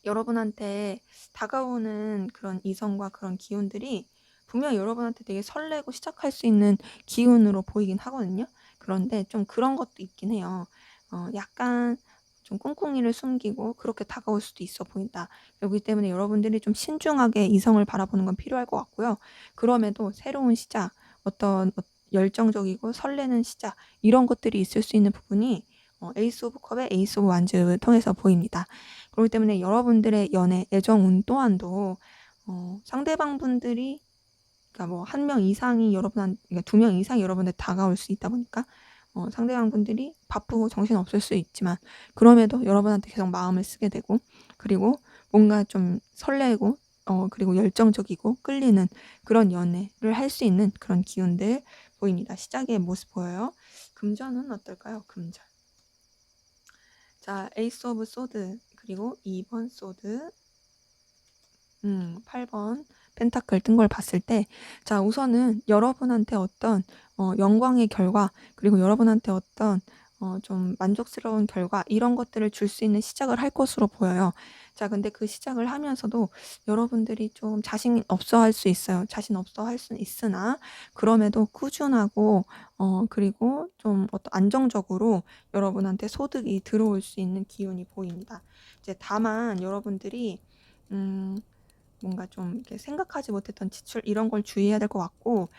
여러분한테 다가오는 그런 이성과 그런 기운들이 분명히 여러분한테 되게 설레고 시작할 수 있는 기운으로 보이긴 하거든요. 그런데 좀 그런 것도 있긴 해요. 약간 좀 꿍꿍이를 숨기고 그렇게 다가올 수도 있어 보인다. 그렇기 때문에 여러분들이 좀 신중하게 이성을 바라보는 건 필요할 것 같고요. 그럼에도 새로운 시작, 어떤 열정적이고 설레는 시작 이런 것들이 있을 수 있는 부분이 에이스 오브 컵의 에이스 오브 완즈를 통해서 보입니다. 그렇기 때문에 여러분들의 연애, 애정운 또한도 상대방 분들이 그러니까 뭐 한 명 이상이 그러니까 두 명 이상이 여러분한테 다가올 수 있다 보니까 상대방 분들이 바쁘고 정신없을 수 있지만 그럼에도 여러분한테 계속 마음을 쓰게 되고 그리고 뭔가 좀 설레고 그리고 열정적이고 끌리는 그런 연애를 할 수 있는 그런 기운들 보입니다. 시작의 모습 보여요. 금전은 어떨까요? 금전. 자 에이스 오브 소드 그리고 2번 소드 8번 펜타클 뜬 걸 봤을 때 자 우선은 여러분한테 어떤 영광의 결과 그리고 여러분한테 어떤 좀 만족스러운 결과 이런 것들을 줄 수 있는 시작을 할 것으로 보여요. 자 근데 그 시작을 하면서도 여러분들이 좀 자신 없어 할 수 있어요. 자신 없어 할 수는 있으나 그럼에도 꾸준하고 그리고 좀 어떤 안정적으로 여러분한테 소득이 들어올 수 있는 기운이 보입니다. 이제 다만 여러분들이 음 뭔가 좀 이렇게 생각하지 못했던 지출 이런 걸 주의해야 될 것 같고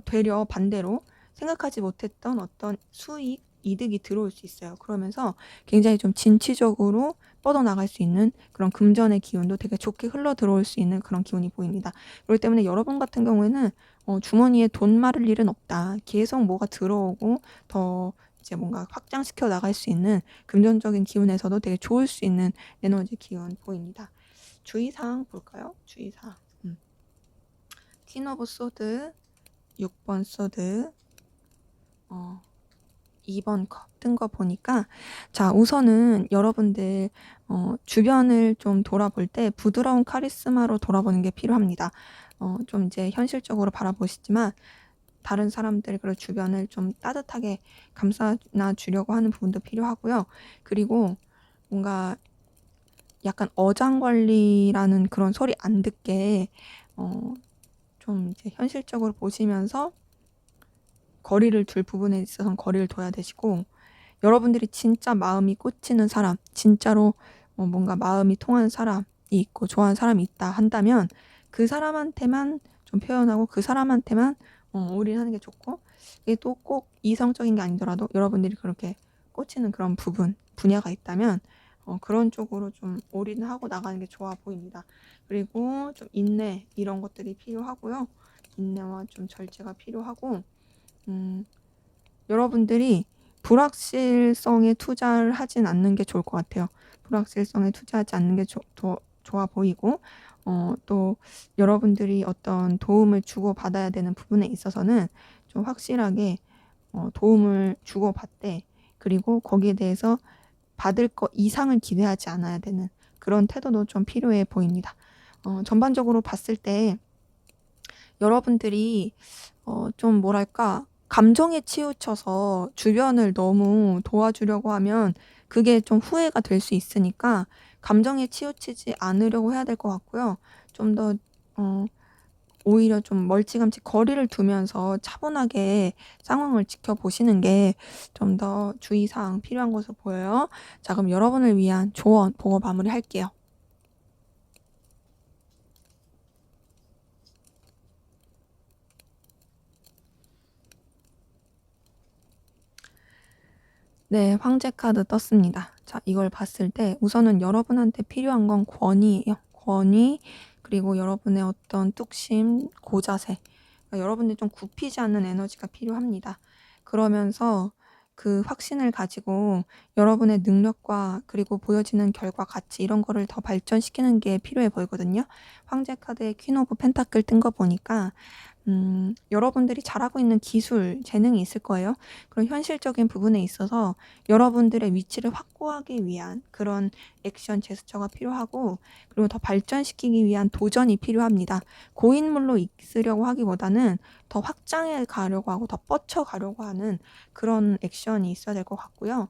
되려 반대로 생각하지 못했던 어떤 수익 이득이 들어올 수 있어요. 그러면서 굉장히 좀 진취적으로 뻗어나갈 수 있는 그런 금전의 기운도 되게 좋게 흘러 들어올 수 있는 그런 기운이 보입니다. 그렇기 때문에 여러분 같은 경우에는 주머니에 돈 마를 일은 없다. 계속 뭐가 들어오고 더 이제 뭔가 확장시켜 나갈 수 있는 금전적인 기운에서도 되게 좋을 수 있는 에너지 기운 보입니다. 주의사항 볼까요? 주의사항. 퀸 오브 소드, 6번 소드, 2번 컵 뜬 거 보니까, 자, 우선은 여러분들 주변을 좀 돌아볼 때 부드러운 카리스마로 돌아보는 게 필요합니다. 좀 이제 현실적으로 바라보시지만 다른 사람들 그리고 주변을 좀 따뜻하게 감싸나 주려고 하는 부분도 필요하고요. 그리고 뭔가 약간 어장관리라는 그런 소리 안 듣게 좀 이제 현실적으로 보시면서 거리를 둘 부분에 있어서는 거리를 둬야 되시고, 여러분들이 진짜 마음이 꽂히는 사람, 진짜로 뭔가 마음이 통하는 사람이 있고 좋아하는 사람이 있다 한다면 그 사람한테만 좀 표현하고 그 사람한테만 올인하는 게 좋고, 이게 또 꼭 이성적인 게 아니더라도 여러분들이 그렇게 꽂히는 그런 분야가 있다면 그런 쪽으로 좀 올인을 하고 나가는 게 좋아 보입니다. 그리고 좀 인내 이런 것들이 필요하고요. 인내와 좀 절제가 필요하고, 여러분들이 불확실성에 투자를 하진 않는 게 좋을 것 같아요. 불확실성에 투자하지 않는 게 더 좋아 보이고, 또 여러분들이 어떤 도움을 주고받아야 되는 부분에 있어서는 좀 확실하게 도움을 주고받되, 그리고 거기에 대해서 받을 거 이상을 기대하지 않아야 되는 그런 태도도 좀 필요해 보입니다. 전반적으로 봤을 때 여러분들이 좀 뭐랄까 감정에 치우쳐서 주변을 너무 도와주려고 하면 그게 좀 후회가 될 수 있으니까 감정에 치우치지 않으려고 해야 될 것 같고요. 좀 더 오히려 좀 멀찌감치 거리를 두면서 차분하게 상황을 지켜보시는 게 좀 더 주의사항 필요한 것으로 보여요. 자, 그럼 여러분을 위한 조언 보고 마무리할게요. 네, 황제 카드 떴습니다. 자, 이걸 봤을 때 우선은 여러분한테 필요한 건 권위예요. 권위, 그리고 여러분의 어떤 뚝심, 고자세. 그러니까 여러분들이 좀 굽히지 않는 에너지가 필요합니다. 그러면서 그 확신을 가지고 여러분의 능력과 그리고 보여지는 결과, 가치 이런 거를 더 발전시키는 게 필요해 보이거든요. 황제 카드에 퀸 오브 펜타클 뜬 거 보니까 여러분들이 잘하고 있는 기술, 재능이 있을 거예요. 그런 현실적인 부분에 있어서 여러분들의 위치를 확고하기 위한 그런 액션, 제스처가 필요하고, 그리고 더 발전시키기 위한 도전이 필요합니다. 고인물로 있으려고 하기보다는 더 확장해 가려고 하고 더 뻗쳐 가려고 하는 그런 액션이 있어야 될 것 같고요.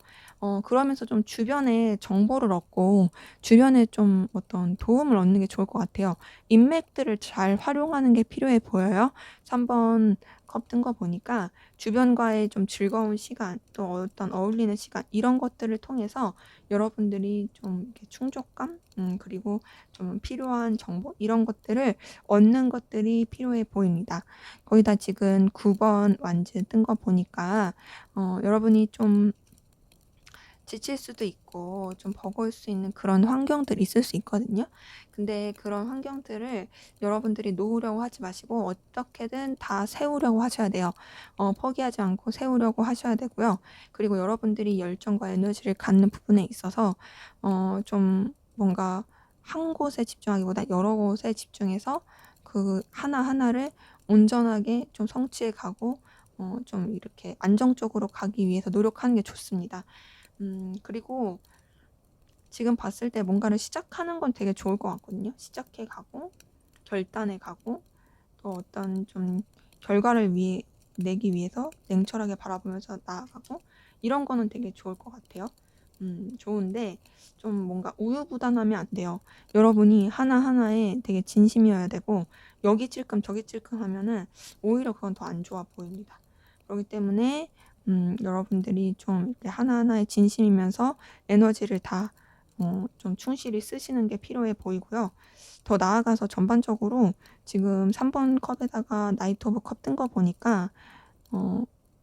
그러면서 좀 주변에 정보를 얻고 주변에 좀 어떤 도움을 얻는 게 좋을 것 같아요. 인맥들을 잘 활용하는 게 필요해 보여요. 3번 컵 뜬 거 보니까 주변과의 좀 즐거운 시간, 또 어떤 어울리는 시간 이런 것들을 통해서 여러분들이 좀 이렇게 충족감, 그리고 좀 필요한 정보 이런 것들을 얻는 것들이 필요해 보입니다. 거기다 지금 9번 완즈 뜬 거 보니까 여러분이 좀 지칠 수도 있고 좀 버거울 수 있는 그런 환경들이 있을 수 있거든요. 근데 그런 환경들을 여러분들이 놓으려고 하지 마시고 어떻게든 다 세우려고 하셔야 돼요. 포기하지 않고 세우려고 하셔야 되고요. 그리고 여러분들이 열정과 에너지를 갖는 부분에 있어서 좀 뭔가 한 곳에 집중하기보다 여러 곳에 집중해서 그 하나하나를 온전하게 좀 성취해 가고 좀 이렇게 안정적으로 가기 위해서 노력하는 게 좋습니다. 그리고 지금 봤을 때 뭔가를 시작하는 건 되게 좋을 것 같거든요. 시작해 가고 결단해 가고 또 어떤 좀 결과를 내기 위해서 냉철하게 바라보면서 나아가고 이런 거는 되게 좋을 것 같아요. 좋은데 좀 뭔가 우유부단하면 안 돼요. 여러분이 하나하나에 되게 진심이어야 되고 여기 찔끔 저기 찔끔 하면은 오히려 그건 더 안 좋아 보입니다. 그렇기 때문에 여러분들이 좀 이렇게 하나하나에 진심이면서 에너지를 다 좀 충실히 쓰시는 게 필요해 보이고요. 더 나아가서 전반적으로 지금 3번 컵에다가 나이트 오브 컵 뜬 거 보니까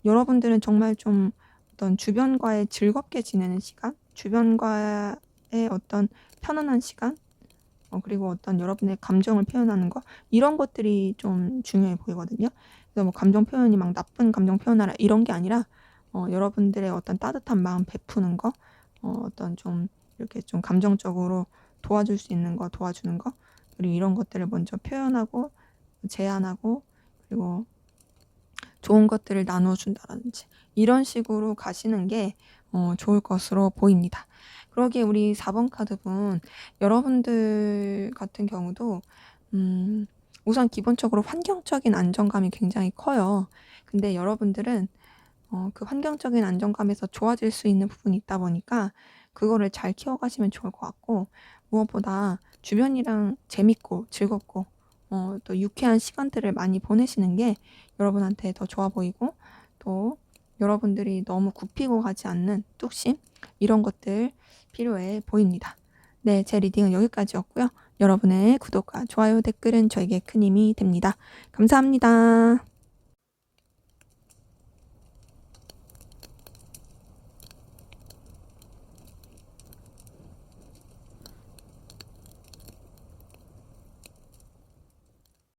여러분들은 정말 좀 어떤 주변과의 즐겁게 지내는 시간, 주변과의 어떤 편안한 시간, 그리고 어떤 여러분의 감정을 표현하는 거, 이런 것들이 좀 중요해 보이거든요. 그래서 뭐 감정 표현이 막 나쁜 감정 표현하라 이런 게 아니라 여러분들의 어떤 따뜻한 마음 베푸는 거, 어떤 좀 이렇게 좀 감정적으로 도와줄 수 있는 거 도와주는 거, 그리고 이런 것들을 먼저 표현하고 제안하고, 그리고 좋은 것들을 나눠준다든지 이런 식으로 가시는 게 좋을 것으로 보입니다. 그러기에 우리 4번 카드분, 여러분들 같은 경우도 우선 기본적으로 환경적인 안정감이 굉장히 커요. 근데 여러분들은 그 환경적인 안정감에서 좋아질 수 있는 부분이 있다 보니까 그거를 잘 키워가시면 좋을 것 같고, 무엇보다 주변이랑 재밌고 즐겁고 또 유쾌한 시간들을 많이 보내시는 게 여러분한테 더 좋아 보이고, 또 여러분들이 너무 굽히고 가지 않는 뚝심, 이런 것들 필요해 보입니다. 네, 제 리딩은 여기까지였고요. 여러분의 구독과 좋아요, 댓글은 저에게 큰 힘이 됩니다. 감사합니다.